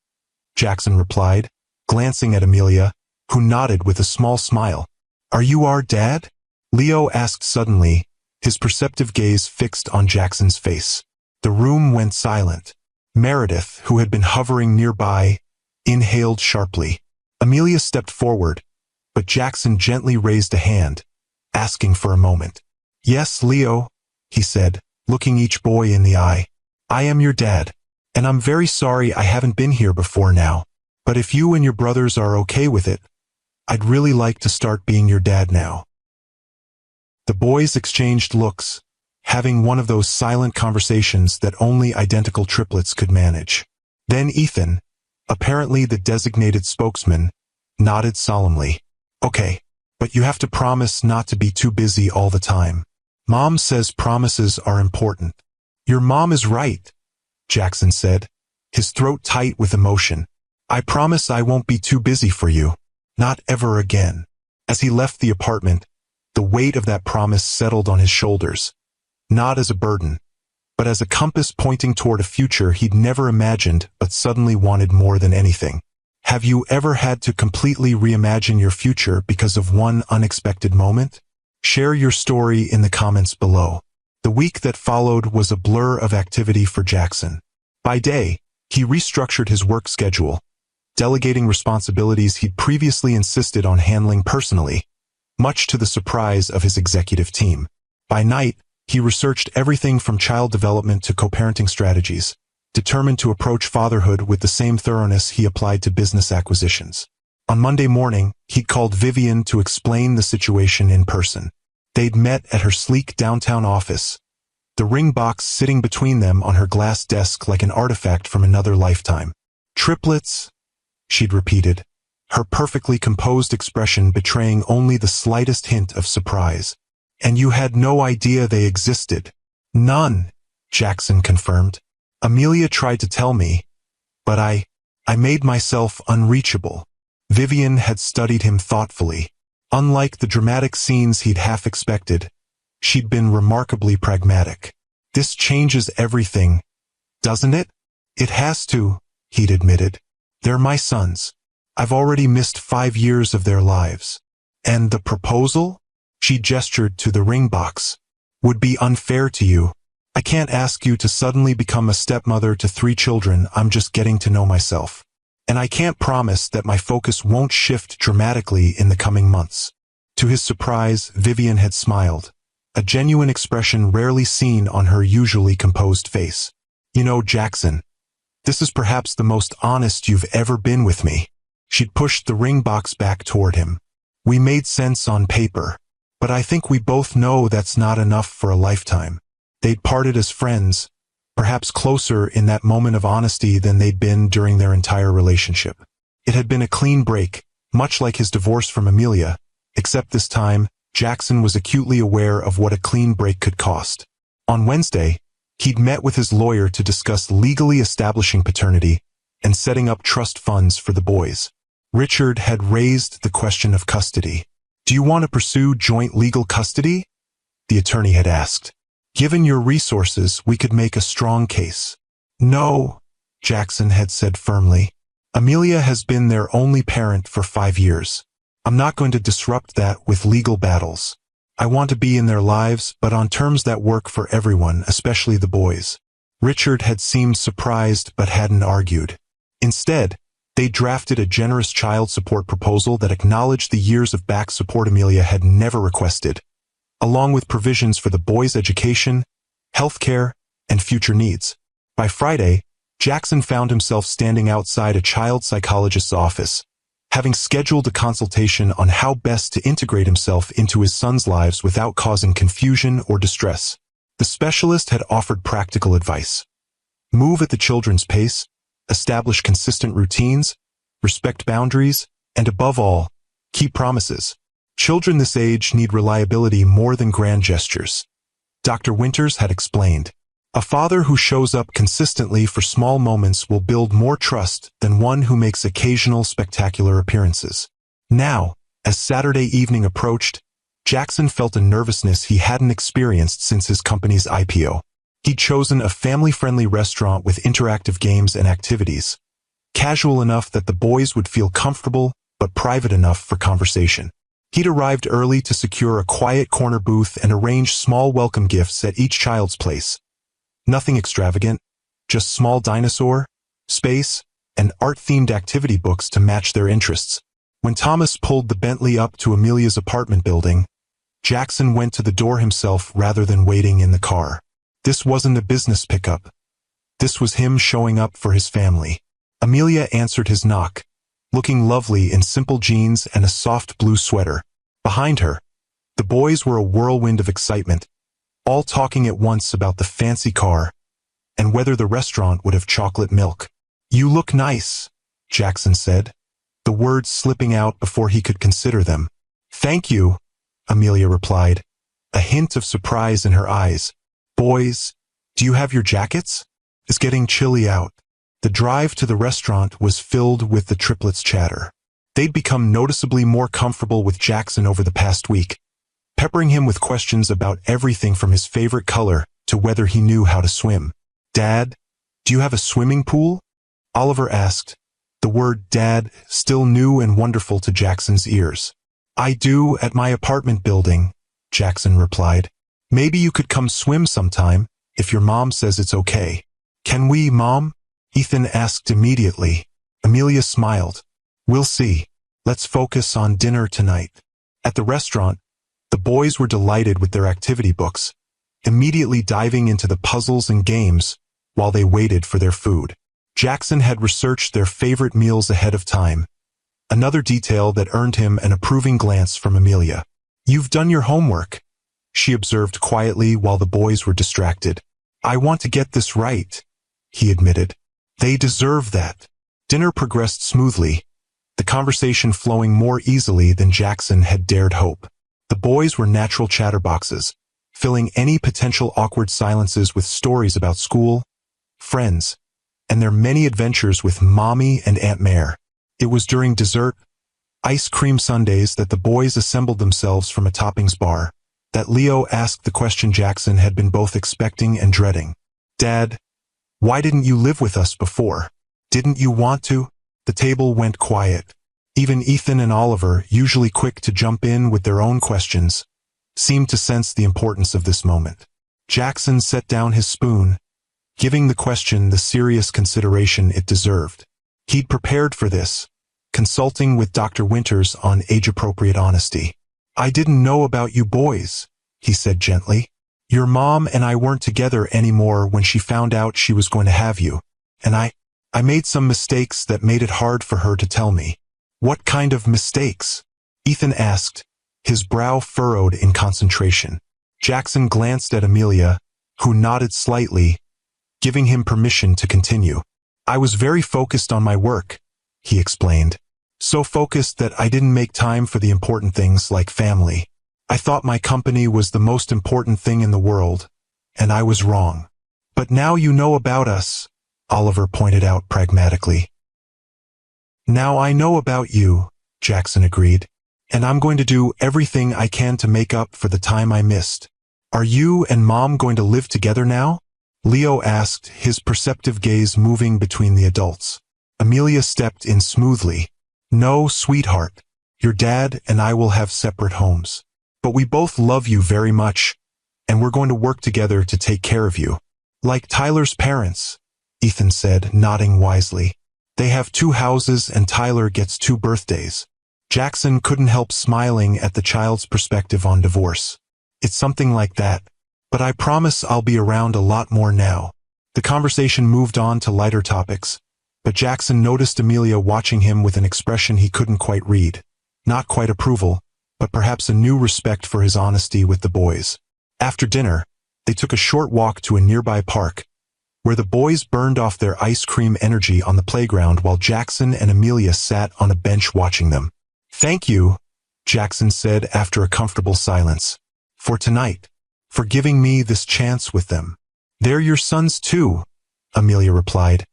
Jackson replied, glancing at Amelia, who nodded with a small smile. "Are you our dad?" Leo asked suddenly, his perceptive gaze fixed on Jackson's face. The room went silent. Meredith, who had been hovering nearby, inhaled sharply. Amelia stepped forward, but Jackson gently raised a hand, asking for a moment. "Yes, Leo," he said, looking each boy in the eye. "I am your dad, and I'm very sorry I haven't been here before now. But if you and your brothers are okay with it, I'd really like to start being your dad now." The boys exchanged looks, having one of those silent conversations that only identical triplets could manage. Then Ethan, apparently the designated spokesman, nodded solemnly. "Okay, but you have to promise not to be too busy all the time. Mom says promises are important." "Your mom is right," Jackson said, his throat tight with emotion. "I promise I won't be too busy for you. Not ever again." As he left the apartment, the weight of that promise settled on his shoulders, not as a burden, but as a compass pointing toward a future he'd never imagined but suddenly wanted more than anything. Have you ever had to completely reimagine your future because of one unexpected moment? Share your story in the comments below. The week that followed was a blur of activity for Jackson. By day, he restructured his work schedule, delegating responsibilities he'd previously insisted on handling personally, much to the surprise of his executive team. By night, he researched everything from child development to co-parenting strategies, determined to approach fatherhood with the same thoroughness he applied to business acquisitions. On Monday morning, he'd called Vivian to explain the situation in person. They'd met at her sleek downtown office, the ring box sitting between them on her glass desk like an artifact from another lifetime. "Triplets," she'd repeated, her perfectly composed expression betraying only the slightest hint of surprise. "And you had no idea they existed?" "None," Jackson confirmed. "Amelia tried to tell me, but I made myself unreachable." Vivian had studied him thoughtfully. Unlike the dramatic scenes he'd half expected, she'd been remarkably pragmatic. "This changes everything, doesn't it?" "It has to," he'd admitted. "They're my sons. I've already missed 5 years of their lives. And the proposal?" She gestured to the ring box. "Would be unfair to you. I can't ask you to suddenly become a stepmother to 3 children. I'm just getting to know myself. And I can't promise that my focus won't shift dramatically in the coming months." To his surprise, Vivian had smiled, a genuine expression rarely seen on her usually composed face. "You know, Jackson, this is perhaps the most honest you've ever been with me." She'd pushed the ring box back toward him. "We made sense on paper, but I think we both know that's not enough for a lifetime." They'd parted as friends, perhaps closer in that moment of honesty than they'd been during their entire relationship. It had been a clean break, much like his divorce from Amelia, except this time, Jackson was acutely aware of what a clean break could cost. On Wednesday, he'd met with his lawyer to discuss legally establishing paternity and setting up trust funds for the boys. Richard had raised the question of custody. "Do you want to pursue joint legal custody?" the attorney had asked. "Given your resources, we could make a strong case." "No," Jackson had said firmly. "Amelia has been their only parent for 5 years. I'm not going to disrupt that with legal battles. I want to be in their lives, but on terms that work for everyone, especially the boys." Richard had seemed surprised but hadn't argued. Instead, they drafted a generous child support proposal that acknowledged the years of back support Amelia had never requested, along with provisions for the boys' education, health care, and future needs. By Friday, Jackson found himself standing outside a child psychologist's office, having scheduled a consultation on how best to integrate himself into his sons' lives without causing confusion or distress. The specialist had offered practical advice. Move at the children's pace, establish consistent routines, respect boundaries, and above all, keep promises. Children this age need reliability more than grand gestures. Dr. Winters had explained. A father who shows up consistently for small moments will build more trust than one who makes occasional spectacular appearances. Now, as Saturday evening approached, Jackson felt a nervousness he hadn't experienced since his company's IPO. He'd chosen a family-friendly restaurant with interactive games and activities, casual enough that the boys would feel comfortable, but private enough for conversation. He'd arrived early to secure a quiet corner booth and arrange small welcome gifts at each child's place. Nothing extravagant, just small dinosaur, space, and art-themed activity books to match their interests. When Thomas pulled the Bentley up to Amelia's apartment building, Jackson went to the door himself rather than waiting in the car. This wasn't a business pickup. This was him showing up for his family. Amelia answered his knock, looking lovely in simple jeans and a soft blue sweater. Behind her, the boys were a whirlwind of excitement, all talking at once about the fancy car and whether the restaurant would have chocolate milk. "You look nice," Jackson said, the words slipping out before he could consider them. "Thank you," Amelia replied, a hint of surprise in her eyes. "Boys, do you have your jackets? It's getting chilly out." The drive to the restaurant was filled with the triplets' chatter. They'd become noticeably more comfortable with Jackson over the past week, peppering him with questions about everything from his favorite color to whether he knew how to swim. "Dad, do you have a swimming pool?" Oliver asked, the word "dad" still new and wonderful to Jackson's ears. "I do, at my apartment building," Jackson replied. "Maybe you could come swim sometime, if your mom says it's okay." "Can we, Mom?" Ethan asked immediately. Amelia smiled. "We'll see. Let's focus on dinner tonight." At the restaurant, the boys were delighted with their activity books, immediately diving into the puzzles and games while they waited for their food. Jackson had researched their favorite meals ahead of time, another detail that earned him an approving glance from Amelia. "You've done your homework," she observed quietly while the boys were distracted. "I want to get this right," he admitted. "They deserve that." Dinner progressed smoothly, the conversation flowing more easily than Jackson had dared hope. The boys were natural chatterboxes, filling any potential awkward silences with stories about school, friends, and their many adventures with Mommy and Aunt Mare. It was during dessert, ice cream sundaes, that the boys assembled themselves from a toppings bar, that Leo asked the question Jackson had been both expecting and dreading. "Dad, why didn't you live with us before? Didn't you want to?" The table went quiet. Even Ethan and Oliver, usually quick to jump in with their own questions, seemed to sense the importance of this moment. Jackson set down his spoon, giving the question the serious consideration it deserved. He'd prepared for this, consulting with Dr. Winters on age-appropriate honesty. "I didn't know about you boys," he said gently. "Your mom and I weren't together anymore when she found out she was going to have you, and I made some mistakes that made it hard for her to tell me." "What kind of mistakes?" Ethan asked, his brow furrowed in concentration. Jackson glanced at Amelia, who nodded slightly, giving him permission to continue. "I was very focused on my work," he explained. "So focused that I didn't make time for the important things like family. I thought my company was the most important thing in the world, and I was wrong. But now you know about us," Oliver pointed out pragmatically. "Now I know about you," Jackson agreed, "and I'm going to do everything I can to make up for the time I missed." "Are you and Mom going to live together now?" Leo asked, his perceptive gaze moving between the adults. Amelia stepped in smoothly. "No, sweetheart. Your dad and I will have separate homes. But we both love you very much, and we're going to work together to take care of you. Like Tyler's parents," Ethan said, nodding wisely. "They have 2 houses and Tyler gets 2 birthdays." Jackson couldn't help smiling at the child's perspective on divorce. "It's something like that. But I promise I'll be around a lot more now." The conversation moved on to lighter topics, but Jackson noticed Amelia watching him with an expression he couldn't quite read. Not quite approval, but perhaps a new respect for his honesty with the boys. After dinner, they took a short walk to a nearby park, where the boys burned off their ice cream energy on the playground while Jackson and Amelia sat on a bench watching them. "Thank you," Jackson said after a comfortable silence, "for tonight, for giving me this chance with them." "They're your sons too," Amelia replied,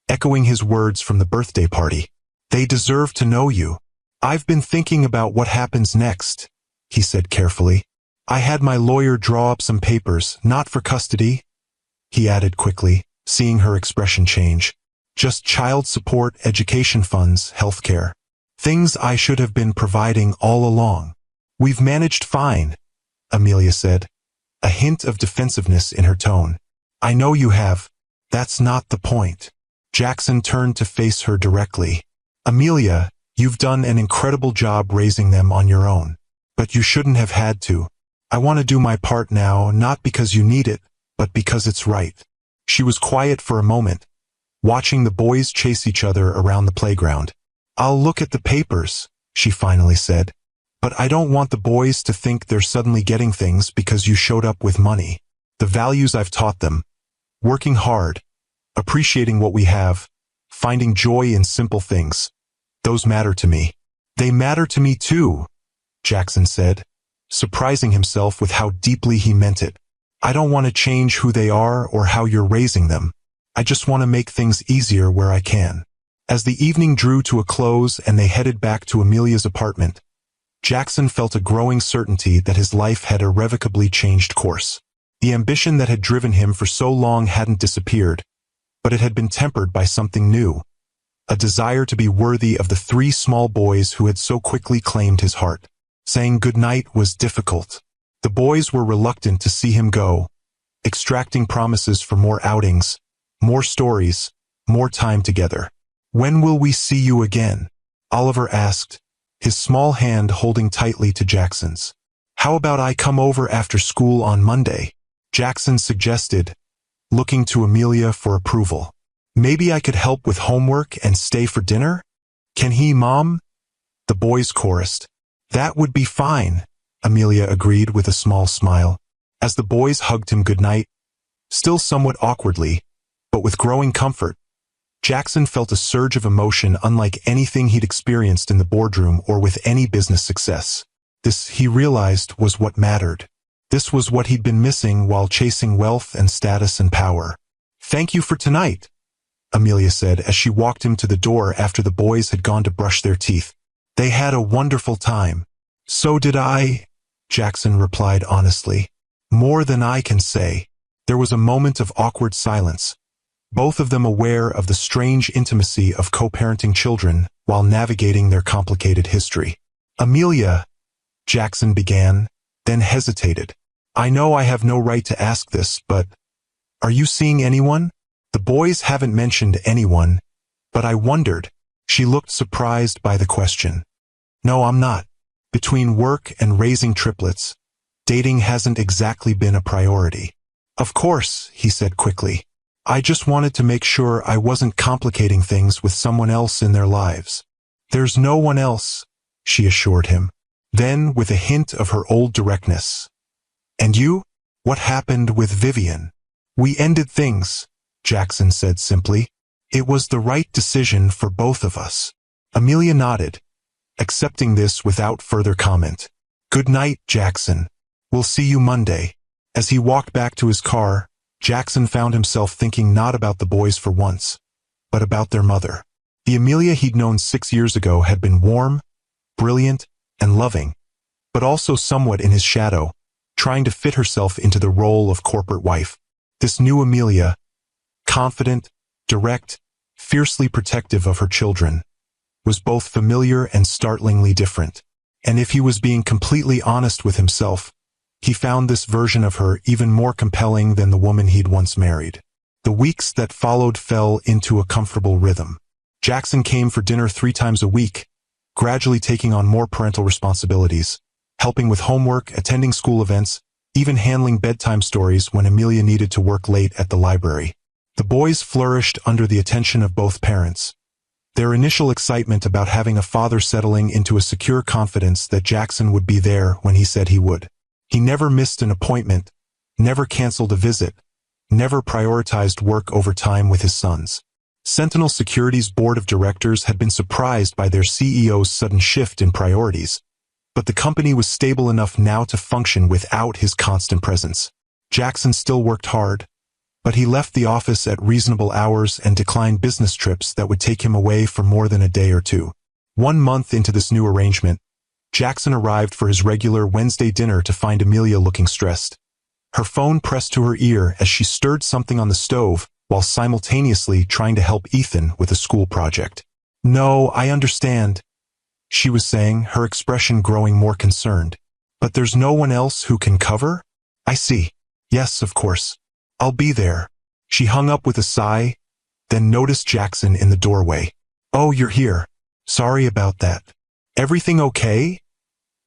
echoing his words from the birthday party. "They deserve to know you." "I've been thinking about what happens next," he said carefully. "I had my lawyer draw up some papers, not for custody," he added quickly, seeing her expression change. "Just child support, education funds, healthcare. Things I should have been providing all along." "We've managed fine," Amelia said, a hint of defensiveness in her tone. "I know you have. That's not the point." Jackson turned to face her directly. "Amelia, you've done an incredible job raising them on your own. But you shouldn't have had to. I want to do my part now, not because you need it, but because it's right." She was quiet for a moment, watching the boys chase each other around the playground. "I'll look at the papers," she finally said. "But I don't want the boys to think they're suddenly getting things because you showed up with money. The values I've taught them, working hard, appreciating what we have, finding joy in simple things, those matter to me." "They matter to me too," Jackson said, surprising himself with how deeply he meant it. "I don't want to change who they are or how you're raising them. I just want to make things easier where I can." As the evening drew to a close and they headed back to Amelia's apartment, Jackson felt a growing certainty that his life had irrevocably changed course. The ambition that had driven him for so long hadn't disappeared, but it had been tempered by something new, a desire to be worthy of the three small boys who had so quickly claimed his heart. Saying goodnight was difficult. The boys were reluctant to see him go, extracting promises for more outings, more stories, more time together. "When will we see you again?" Oliver asked, his small hand holding tightly to Jackson's. "How about I come over after school on Monday?" Jackson suggested, looking to Amelia for approval. "Maybe I could help with homework and stay for dinner?" "Can he, Mom?" the boys chorused. "That would be fine," Amelia agreed with a small smile. As the boys hugged him goodnight, still somewhat awkwardly, but with growing comfort, Jackson felt a surge of emotion unlike anything he'd experienced in the boardroom or with any business success. This, he realized, was what mattered. This was what he'd been missing while chasing wealth and status and power. "Thank you for tonight," Amelia said as she walked him to the door after the boys had gone to brush their teeth. "They had a wonderful time." "So did I," Jackson replied honestly. "More than I can say." There was a moment of awkward silence, both of them aware of the strange intimacy of co-parenting children while navigating their complicated history. "Amelia," Jackson began, then hesitated. "I know I have no right to ask this, but are you seeing anyone?" "The boys haven't mentioned anyone, but I wondered." She looked surprised by the question. "No, I'm not. Between work and raising triplets, dating hasn't exactly been a priority." "Of course," he said quickly. "I just wanted to make sure I wasn't complicating things with someone else in their lives." "There's no one else," she assured him. Then, with a hint of her old directness, "And you? What happened with Vivian?" "We ended things," Jackson said simply. "It was the right decision for both of us." Amelia nodded, accepting this without further comment. "Good night, Jackson. We'll see you Monday." As he walked back to his car, Jackson found himself thinking not about the boys for once, but about their mother. The Amelia he'd known 6 years ago had been warm, brilliant, and loving, but also somewhat in his shadow, trying to fit herself into the role of corporate wife. This new Amelia, confident, direct, fiercely protective of her children, was both familiar and startlingly different. And if he was being completely honest with himself, he found this version of her even more compelling than the woman he'd once married. The weeks that followed fell into a comfortable rhythm. Jackson came for dinner 3 times a week, gradually taking on more parental responsibilities, helping with homework, attending school events, even handling bedtime stories when Amelia needed to work late at the library. The boys flourished under the attention of both parents, their initial excitement about having a father settling into a secure confidence that Jackson would be there when he said he would. He never missed an appointment, never canceled a visit, never prioritized work over time with his sons. Sentinel Security's board of directors had been surprised by their CEO's sudden shift in priorities, but the company was stable enough now to function without his constant presence. Jackson still worked hard, but he left the office at reasonable hours and declined business trips that would take him away for more than a day or two. 1 month into this new arrangement, Jackson arrived for his regular Wednesday dinner to find Amelia looking stressed. Her phone pressed to her ear as she stirred something on the stove while simultaneously trying to help Ethan with a school project. "No, I understand," she was saying, her expression growing more concerned. "But there's no one else who can cover?" "I see. Yes, of course. I'll be there." She hung up with a sigh, then noticed Jackson in the doorway. "Oh, you're here. Sorry about that. Everything okay?"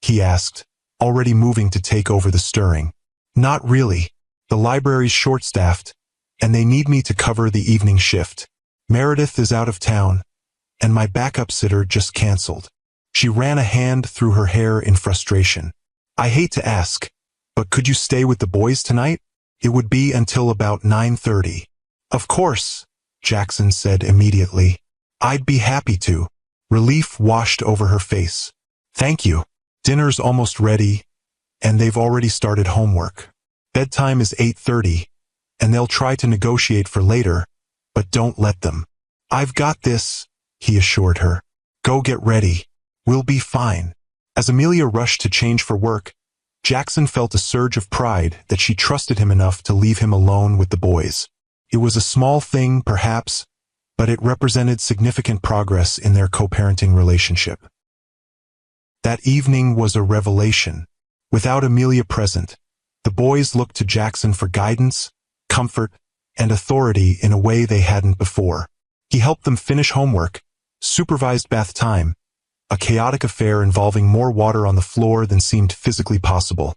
he asked, already moving to take over the stirring. "Not really. The library's short-staffed, and they need me to cover the evening shift. Meredith is out of town, and my backup sitter just canceled." She ran a hand through her hair in frustration. "I hate to ask, but could you stay with the boys tonight? It would be until about 9:30. "Of course," Jackson said immediately. "I'd be happy to." Relief washed over her face. "Thank you. Dinner's almost ready, and they've already started homework. Bedtime is 8:30, and they'll try to negotiate for later, but don't let them." "I've got this," he assured her. "Go get ready. We'll be fine." As Amelia rushed to change for work, Jackson felt a surge of pride that she trusted him enough to leave him alone with the boys. It was a small thing, perhaps, but it represented significant progress in their co-parenting relationship. That evening was a revelation. Without Amelia present, the boys looked to Jackson for guidance, comfort, and authority in a way they hadn't before. He helped them finish homework, supervised bath time, a chaotic affair involving more water on the floor than seemed physically possible,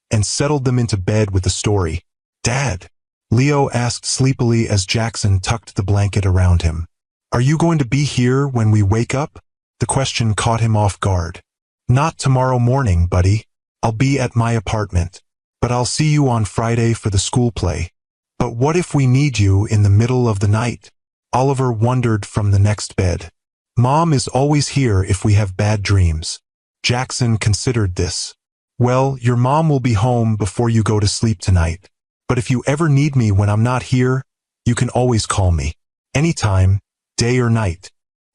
and settled them into bed with the story. "Dad," Leo asked sleepily as Jackson tucked the blanket around him. "Are you going to be here when we wake up?" The question caught him off guard. "Not tomorrow morning, buddy. I'll be at my apartment. But I'll see you on Friday for the school play." "But what if we need you in the middle of the night?" Oliver wondered from the next bed. "Mom is always here if we have bad dreams." Jackson considered this. "Well, your mom will be home before you go to sleep tonight. But if you ever need me when I'm not here, you can always call me. Anytime, day or night."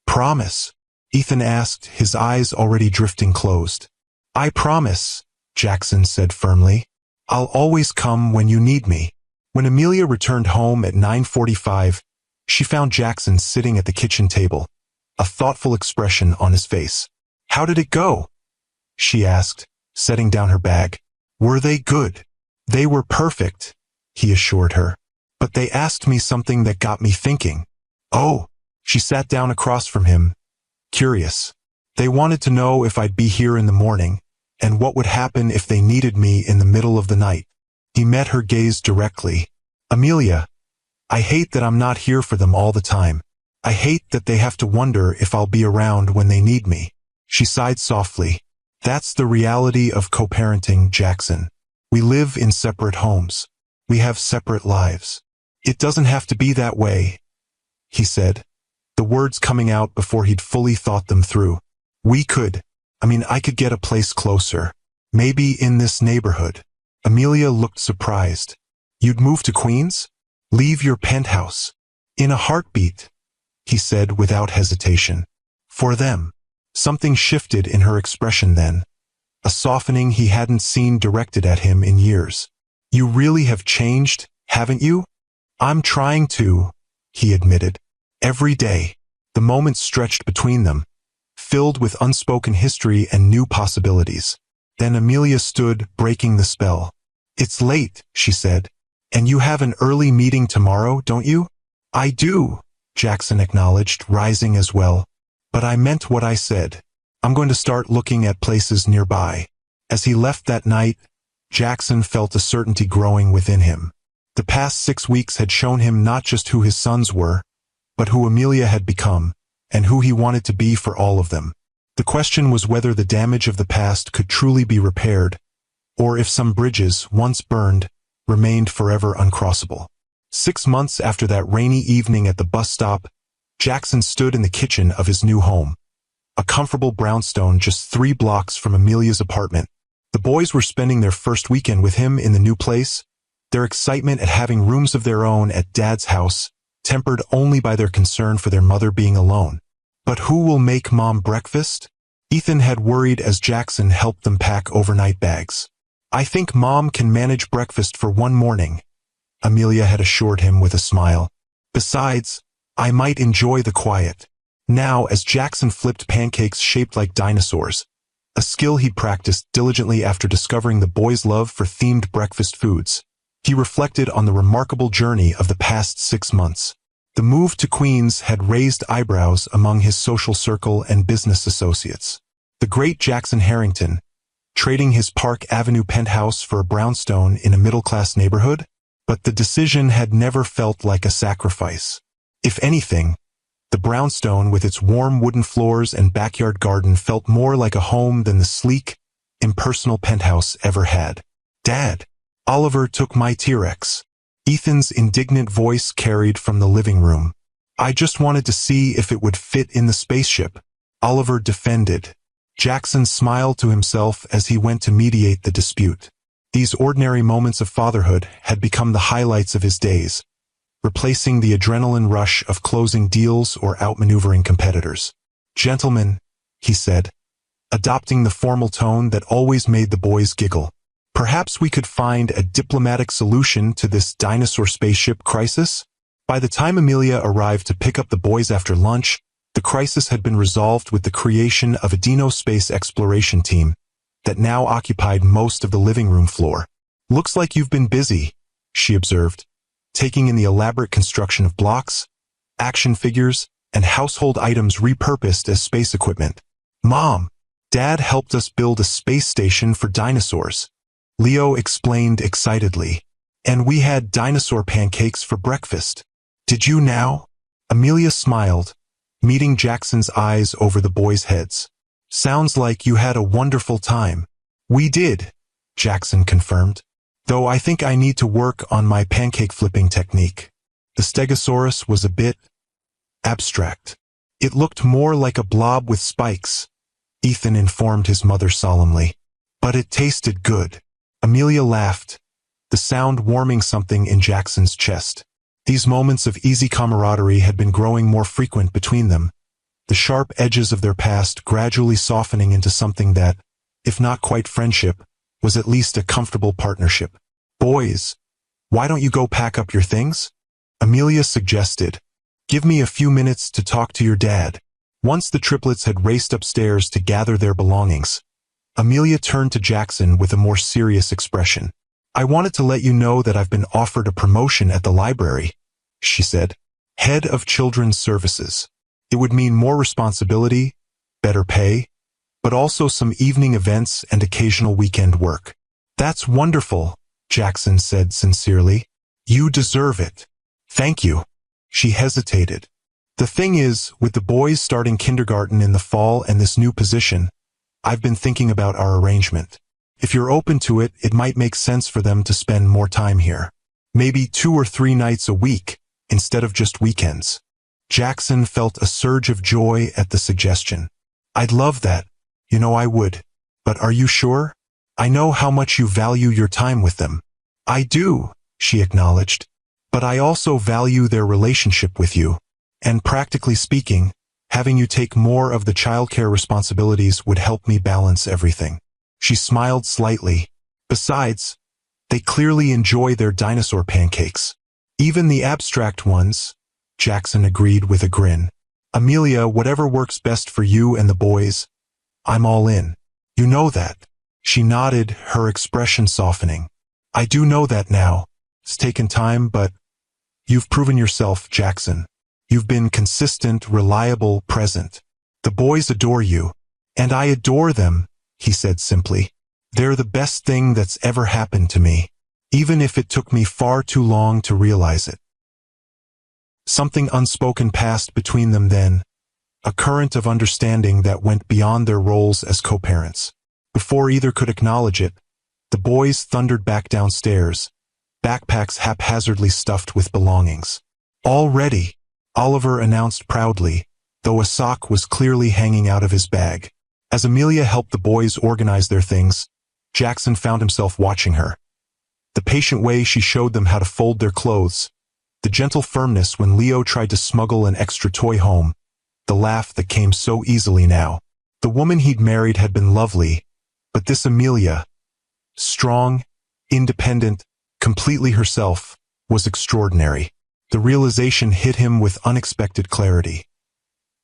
"Promise?" Ethan asked, his eyes already drifting closed. "I promise," Jackson said firmly. "I'll always come when you need me." When Amelia returned home at 9:45, she found Jackson sitting at the kitchen table, a thoughtful expression on his face. "How did it go?" she asked, setting down her bag. "Were they good?" "They were perfect," he assured her. "But they asked me something that got me thinking." "Oh." She sat down across from him, curious. "They wanted to know if I'd be here in the morning, and what would happen if they needed me in the middle of the night." He met her gaze directly. "Amelia, I hate that I'm not here for them all the time. I hate that they have to wonder if I'll be around when they need me." She sighed softly. "That's the reality of co-parenting, Jackson. We live in separate homes. We have separate lives. It doesn't have to be that way," he said, the words coming out before he'd fully thought them through. I could get a place closer. Maybe in this neighborhood." Amelia looked surprised. "You'd move to Queens? Leave your penthouse?" "In a heartbeat," he said without hesitation. "For them." Something shifted in her expression then, a softening he hadn't seen directed at him in years. "You really have changed, haven't you?" "I'm trying to," he admitted. "Every day." The moments stretched between them, filled with unspoken history and new possibilities. Then Amelia stood, breaking the spell. "It's late," she said. "And you have an early meeting tomorrow, don't you?" "I do," Jackson acknowledged, rising as well. "But I meant what I said. I'm going to start looking at places nearby." As he left that night, Jackson felt a certainty growing within him. The past 6 weeks had shown him not just who his sons were, but who Amelia had become, and who he wanted to be for all of them. The question was whether the damage of the past could truly be repaired, or if some bridges, once burned, remained forever uncrossable. 6 months after that rainy evening at the bus stop, Jackson stood in the kitchen of his new home, a comfortable brownstone just 3 blocks from Amelia's apartment. The boys were spending their first weekend with him in the new place, their excitement at having rooms of their own at Dad's house, tempered only by their concern for their mother being alone. "But who will make Mom breakfast?" Ethan had worried as Jackson helped them pack overnight bags. "I think Mom can manage breakfast for one morning," Amelia had assured him with a smile. "Besides, I might enjoy the quiet." Now, as Jackson flipped pancakes shaped like dinosaurs, a skill he'd practiced diligently after discovering the boys' love for themed breakfast foods, he reflected on the remarkable journey of the past 6 months. The move to Queens had raised eyebrows among his social circle and business associates. The great Jackson Harrington, trading his Park Avenue penthouse for a brownstone in a middle-class neighborhood? But the decision had never felt like a sacrifice. If anything, The brownstone with its warm wooden floors and backyard garden felt more like a home than the sleek, impersonal penthouse ever had. "Dad, Oliver took my T-Rex." Ethan's indignant voice carried from the living room. "I just wanted to see if it would fit in the spaceship," Oliver defended. Jackson smiled to himself as he went to mediate the dispute. These ordinary moments of fatherhood had become the highlights of his days, replacing the adrenaline rush of closing deals or outmaneuvering competitors. "Gentlemen," he said, adopting the formal tone that always made the boys giggle, "perhaps we could find a diplomatic solution to this dinosaur spaceship crisis?" By the time Amelia arrived to pick up the boys after lunch, the crisis had been resolved with the creation of a Dino space exploration team that now occupied most of the living room floor. "Looks like you've been busy," she observed, taking in the elaborate construction of blocks, action figures, and household items repurposed as space equipment. "Mom, Dad helped us build a space station for dinosaurs," Leo explained excitedly. "And we had dinosaur pancakes for breakfast. Did you now?" Amelia smiled, meeting Jackson's eyes over the boys' heads. "Sounds like you had a wonderful time." "We did," Jackson confirmed, "though I think I need to work on my pancake flipping technique." The Stegosaurus was a bit abstract. "It looked more like a blob with spikes," Ethan informed his mother solemnly. "But it tasted good." Amelia laughed, the sound warming something in Jackson's chest. These moments of easy camaraderie had been growing more frequent between them, the sharp edges of their past gradually softening into something that, if not quite friendship, was at least a comfortable partnership. "Boys, why don't you go pack up your things?" Amelia suggested. "Give me a few minutes to talk to your dad." Once the triplets had raced upstairs to gather their belongings, Amelia turned to Jackson with a more serious expression. "I wanted to let you know that I've been offered a promotion at the library," she said. "Head of Children's Services. It would mean more responsibility, better pay, but also some evening events and occasional weekend work." "That's wonderful," Jackson said sincerely. "You deserve it." "Thank you." She hesitated. "The thing is, with the boys starting kindergarten in the fall and this new position, I've been thinking about our arrangement. If you're open to it, it might make sense for them to spend more time here. Maybe 2 or 3 nights a week, instead of just weekends." Jackson felt a surge of joy at the suggestion. "I'd love that. You know I would. But are you sure? I know how much you value your time with them." "I do," she acknowledged. "But I also value their relationship with you. And practically speaking, having you take more of the childcare responsibilities would help me balance everything." She smiled slightly. "Besides, they clearly enjoy their dinosaur pancakes." "Even the abstract ones," Jackson agreed with a grin. "Amelia, whatever works best for you and the boys, I'm all in. You know that." She nodded, her expression softening. "I do know that now. It's taken time, but you've proven yourself, Jackson. You've been consistent, reliable, present. The boys adore you. And I adore them," he said simply. "They're the best thing that's ever happened to me, even if it took me far too long to realize it." Something unspoken passed between them then, a current of understanding that went beyond their roles as co-parents. Before either could acknowledge it, the boys thundered back downstairs, backpacks haphazardly stuffed with belongings. "All ready," Oliver announced proudly, though a sock was clearly hanging out of his bag. As Amelia helped the boys organize their things, Jackson found himself watching her. The patient way she showed them how to fold their clothes, the gentle firmness when Leo tried to smuggle an extra toy home, the laugh that came so easily now. The woman he'd married had been lovely, but this Amelia, strong, independent, completely herself, was extraordinary. The realization hit him with unexpected clarity.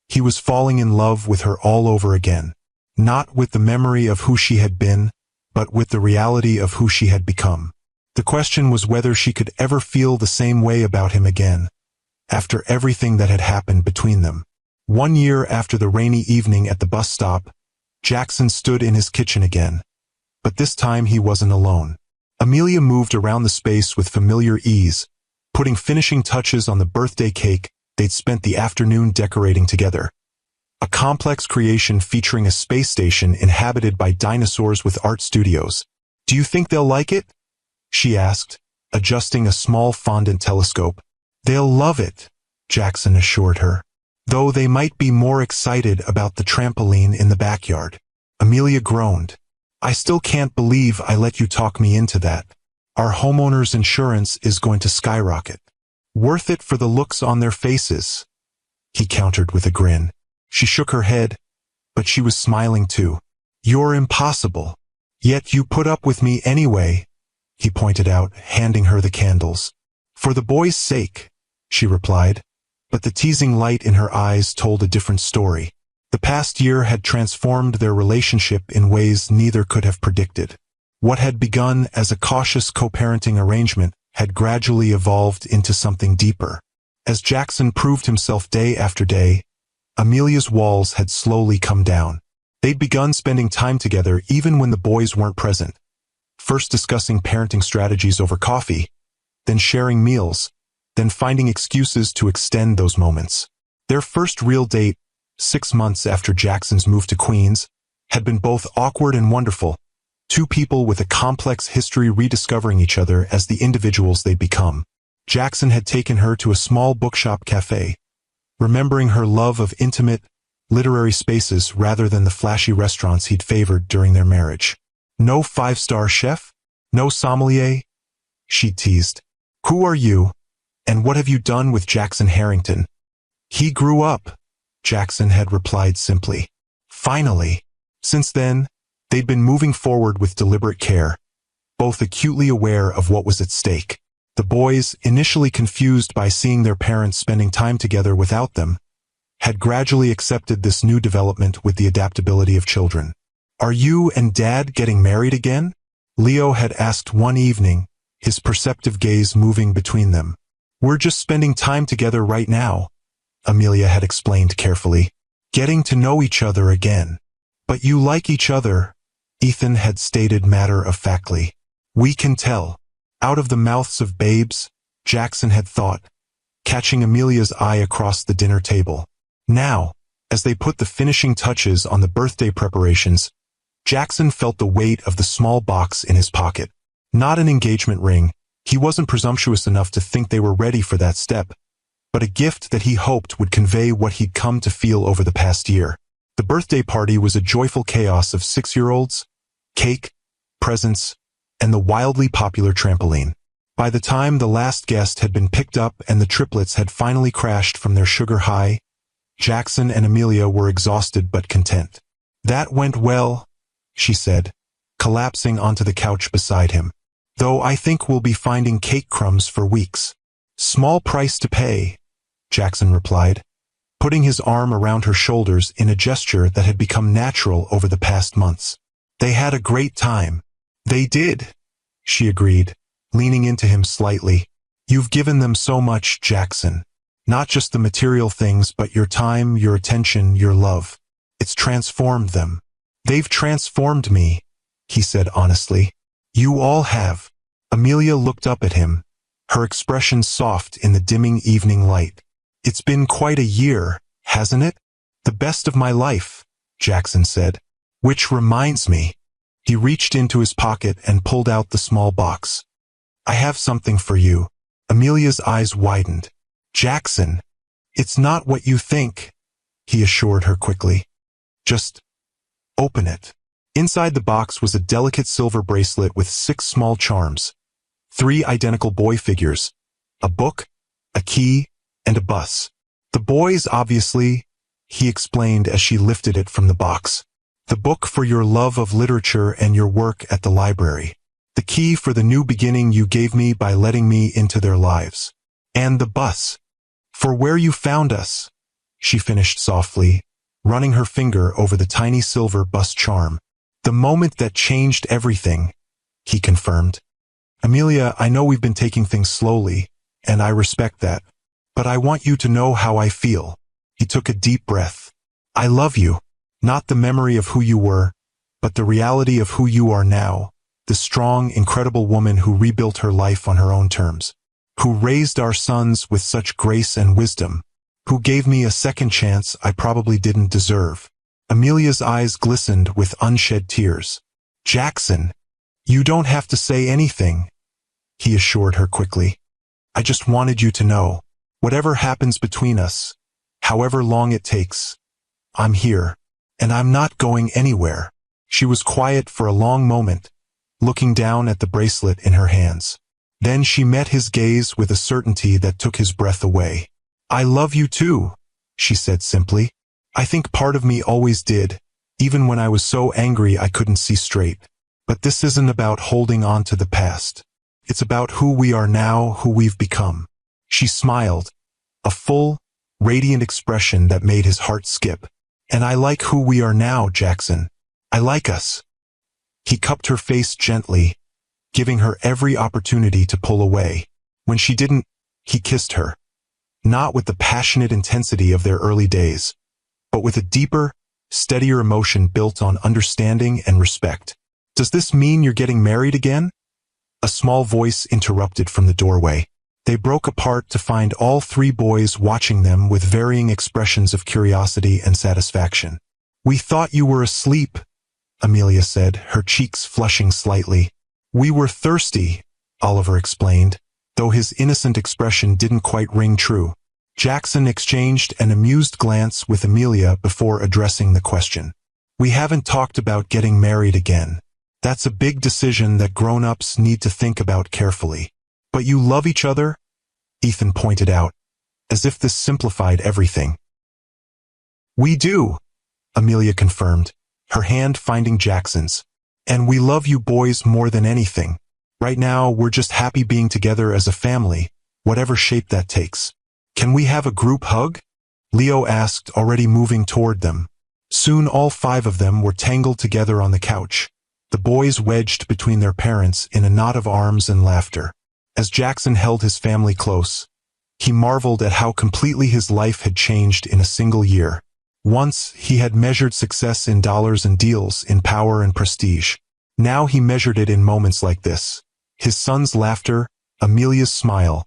He was falling in love with her all over again, not with the memory of who she had been, but with the reality of who she had become. The question was whether she could ever feel the same way about him again, after everything that had happened between them. 1 year after the rainy evening at the bus stop, Jackson stood in his kitchen again. But this time he wasn't alone. Amelia moved around the space with familiar ease, putting finishing touches on the birthday cake They'd spent the afternoon decorating together. A complex creation featuring a space station inhabited by dinosaurs with art studios. "Do you think they'll like it?" she asked, adjusting a small fondant telescope. "They'll love it," Jackson assured her. "Though they might be more excited about the trampoline in the backyard." Amelia groaned. "I still can't believe I let you talk me into that. Our homeowner's insurance is going to skyrocket." "Worth it for the looks on their faces," he countered with a grin. She shook her head, but she was smiling too. "You're impossible. Yet you put up with me anyway," he pointed out, handing her the candles. "For the boy's sake," she replied, but the teasing light in her eyes told a different story. The past year had transformed their relationship in ways neither could have predicted. What had begun as a cautious co-parenting arrangement had gradually evolved into something deeper. As Jackson proved himself day after day, Amelia's walls had slowly come down. They'd begun spending time together even when the boys weren't present, first discussing parenting strategies over coffee, then sharing meals, then finding excuses to extend those moments. Their first real date, 6 months after Jackson's move to Queens, had been both awkward and wonderful, two people with a complex history rediscovering each other as the individuals they'd become. Jackson had taken her to a small bookshop cafe, remembering her love of intimate, literary spaces rather than the flashy restaurants he'd favored during their marriage. "No 5-star chef? No sommelier?" she teased. "Who are you? And what have you done with Jackson Harrington?" "He grew up," Jackson had replied simply. Finally. Since then, they'd been moving forward with deliberate care, both acutely aware of what was at stake. The boys, initially confused by seeing their parents spending time together without them, had gradually accepted this new development with the adaptability of children. "Are you and Dad getting married again?" Leo had asked one evening, his perceptive gaze moving between them. "We're just spending time together right now," Amelia had explained carefully. "Getting to know each other again." "But you like each other," Ethan had stated matter-of-factly. "We can tell." Out of the mouths of babes, Jackson had thought, catching Amelia's eye across the dinner table. Now, as they put the finishing touches on the birthday preparations, Jackson felt the weight of the small box in his pocket. Not an engagement ring, he wasn't presumptuous enough to think they were ready for that step, but a gift that he hoped would convey what he'd come to feel over the past year. The birthday party was a joyful chaos of 6-year-olds, cake, presents, and the wildly popular trampoline. By the time the last guest had been picked up and the triplets had finally crashed from their sugar high, Jackson and Amelia were exhausted but content. "That went well," she said, collapsing onto the couch beside him. "Though I think we'll be finding cake crumbs for weeks." "Small price to pay," Jackson replied, putting his arm around her shoulders in a gesture that had become natural over the past months. "They had a great time." "They did," she agreed, leaning into him slightly. "You've given them so much, Jackson. Not just the material things, but your time, your attention, your love. It's transformed them." "They've transformed me," he said honestly. "You all have." Amelia looked up at him, her expression soft in the dimming evening light. "It's been quite a year, hasn't it?" "The best of my life," Jackson said. "Which reminds me." He reached into his pocket and pulled out the small box. "I have something for you." Amelia's eyes widened. "Jackson, it's not what you think," he assured her quickly. "Just open it." Inside the box was a delicate silver bracelet with 6 small charms, 3 identical boy figures, a book, a key, and a bus. "The boys, obviously," he explained as she lifted it from the box. "The book for your love of literature and your work at the library. The key for the new beginning you gave me by letting me into their lives. And the bus for where you found us," she finished softly, running her finger over the tiny silver bus charm. "The moment that changed everything," he confirmed. "Amelia, I know we've been taking things slowly, and I respect that, but I want you to know how I feel." He took a deep breath. "I love you. Not the memory of who you were, but the reality of who you are now, the strong, incredible woman who rebuilt her life on her own terms, who raised our sons with such grace and wisdom, who gave me a second chance I probably didn't deserve. Amelia's eyes glistened with unshed tears. Jackson, you don't have to say anything, he assured her quickly. I just wanted you to know, whatever happens between us, however long it takes, I'm here, and I'm not going anywhere. She was quiet for a long moment, looking down at the bracelet in her hands. Then she met his gaze with a certainty that took his breath away. I love you too, she said simply. I think part of me always did, even when I was so angry I couldn't see straight. But this isn't about holding on to the past. It's about who we are now, who we've become. She smiled, a full, radiant expression that made his heart skip. And I like who we are now, Jackson. I like us. He cupped her face gently, giving her every opportunity to pull away. When she didn't, he kissed her. Not with the passionate intensity of their early days, but with a deeper, steadier emotion built on understanding and respect. Does this mean you're getting married again? A small voice interrupted from the doorway. They broke apart to find all three boys watching them with varying expressions of curiosity and satisfaction. We thought you were asleep, Amelia said, her cheeks flushing slightly. We were thirsty, Oliver explained, though his innocent expression didn't quite ring true. Jackson exchanged an amused glance with Amelia before addressing the question. We haven't talked about getting married again. That's a big decision that grown-ups need to think about carefully. But you love each other? Ethan pointed out, as if this simplified everything. We do, Amelia confirmed, her hand finding Jackson's. And we love you boys more than anything. Right now, we're just happy being together as a family, whatever shape that takes. Can we have a group hug? Leo asked, already moving toward them. Soon all five of them were tangled together on the couch, the boys wedged between their parents in a knot of arms and laughter. As Jackson held his family close, he marveled at how completely his life had changed in a single year. Once, he had measured success in dollars and deals, in power and prestige. Now he measured it in moments like this. His son's laughter, Amelia's smile,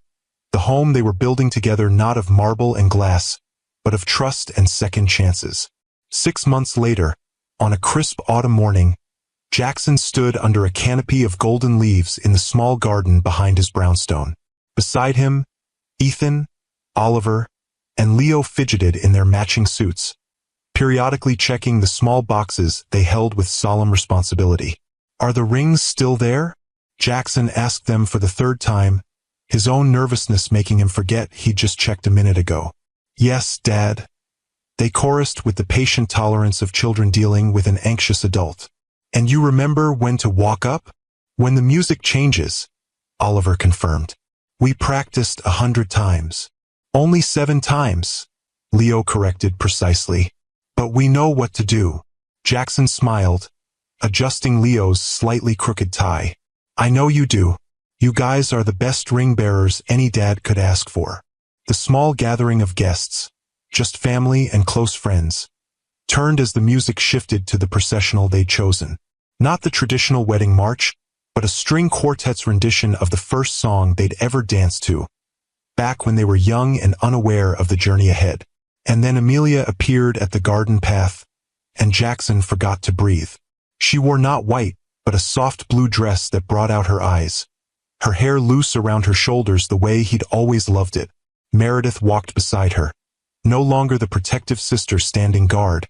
the home they were building together not of marble and glass, but of trust and second chances. 6 months later, on a crisp autumn morning, Jackson stood under a canopy of golden leaves in the small garden behind his brownstone. Beside him, Ethan, Oliver, and Leo fidgeted in their matching suits, periodically checking the small boxes they held with solemn responsibility. Are the rings still there? Jackson asked them for the third time, his own nervousness making him forget he'd just checked a minute ago. Yes, Dad. They chorused with the patient tolerance of children dealing with an anxious adult. And you remember when to walk up? When the music changes, Oliver confirmed. We practiced 100 times. Only 7 times, Leo corrected precisely. But we know what to do. Jackson smiled, adjusting Leo's slightly crooked tie. I know you do. You guys are the best ring bearers any dad could ask for. The small gathering of guests, just family and close friends, turned as the music shifted to the processional they'd chosen. Not the traditional wedding march, but a string quartet's rendition of the first song they'd ever danced to, back when they were young and unaware of the journey ahead. And then Amelia appeared at the garden path, and Jackson forgot to breathe. She wore not white, but a soft blue dress that brought out her eyes, her hair loose around her shoulders the way he'd always loved it. Meredith walked beside her, no longer the protective sister standing guard,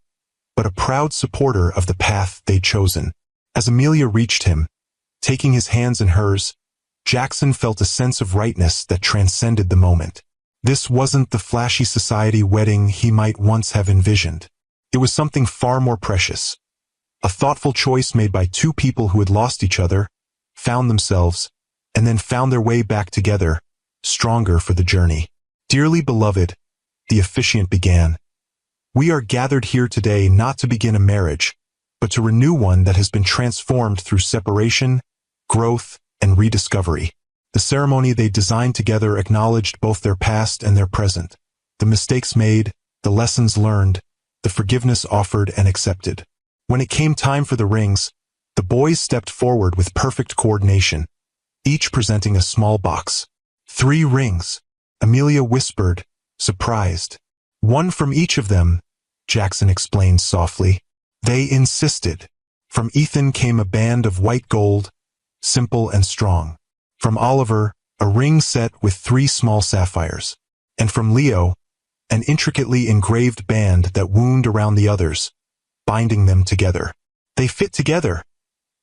but a proud supporter of the path they'd chosen. As Amelia reached him, taking his hands in hers, Jackson felt a sense of rightness that transcended the moment. This wasn't the flashy society wedding he might once have envisioned. It was something far more precious. A thoughtful choice made by two people who had lost each other, found themselves, and then found their way back together, stronger for the journey. Dearly beloved, the officiant began. We are gathered here today not to begin a marriage, but to renew one that has been transformed through separation, growth, and rediscovery. The ceremony they designed together acknowledged both their past and their present, the mistakes made, the lessons learned, the forgiveness offered and accepted. When it came time for the rings, the boys stepped forward with perfect coordination, each presenting a small box. 3 rings, Amelia whispered, surprised. One from each of them, Jackson explained softly. They insisted. From Ethan came a band of white gold, simple and strong. From Oliver, a ring set with 3 small sapphires. And from Leo, an intricately engraved band that wound around the others, binding them together. They fit together,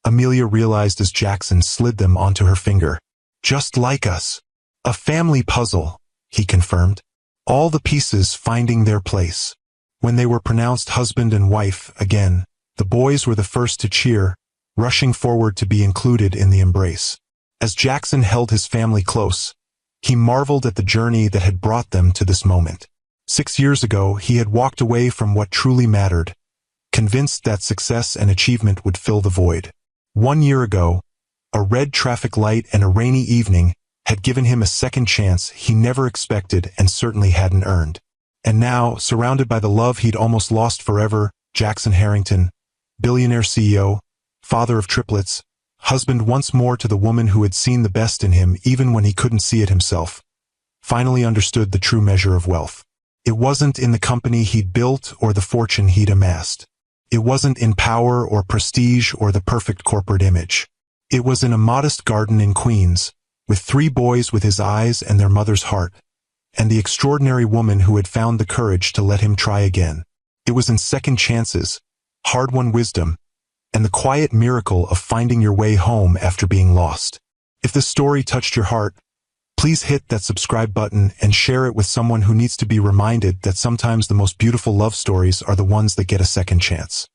Amelia realized as Jackson slid them onto her finger. Just like us. A family puzzle, he confirmed. All the pieces finding their place. When they were pronounced husband and wife again, the boys were the first to cheer, rushing forward to be included in the embrace. As Jackson held his family close, he marveled at the journey that had brought them to this moment. 6 years ago, he had walked away from what truly mattered, convinced that success and achievement would fill the void. 1 year ago, a red traffic light and a rainy evening had given him a second chance he never expected and certainly hadn't earned. And now, surrounded by the love he'd almost lost forever, Jackson Harrington, billionaire CEO, father of triplets, husband once more to the woman who had seen the best in him even when he couldn't see it himself, finally understood the true measure of wealth. It wasn't in the company he'd built or the fortune he'd amassed. It wasn't in power or prestige or the perfect corporate image. It was in a modest garden in Queens, with 3 boys with his eyes and their mother's heart, and the extraordinary woman who had found the courage to let him try again. It was in second chances, hard-won wisdom, and the quiet miracle of finding your way home after being lost. If this story touched your heart, please hit that subscribe button and share it with someone who needs to be reminded that sometimes the most beautiful love stories are the ones that get a second chance.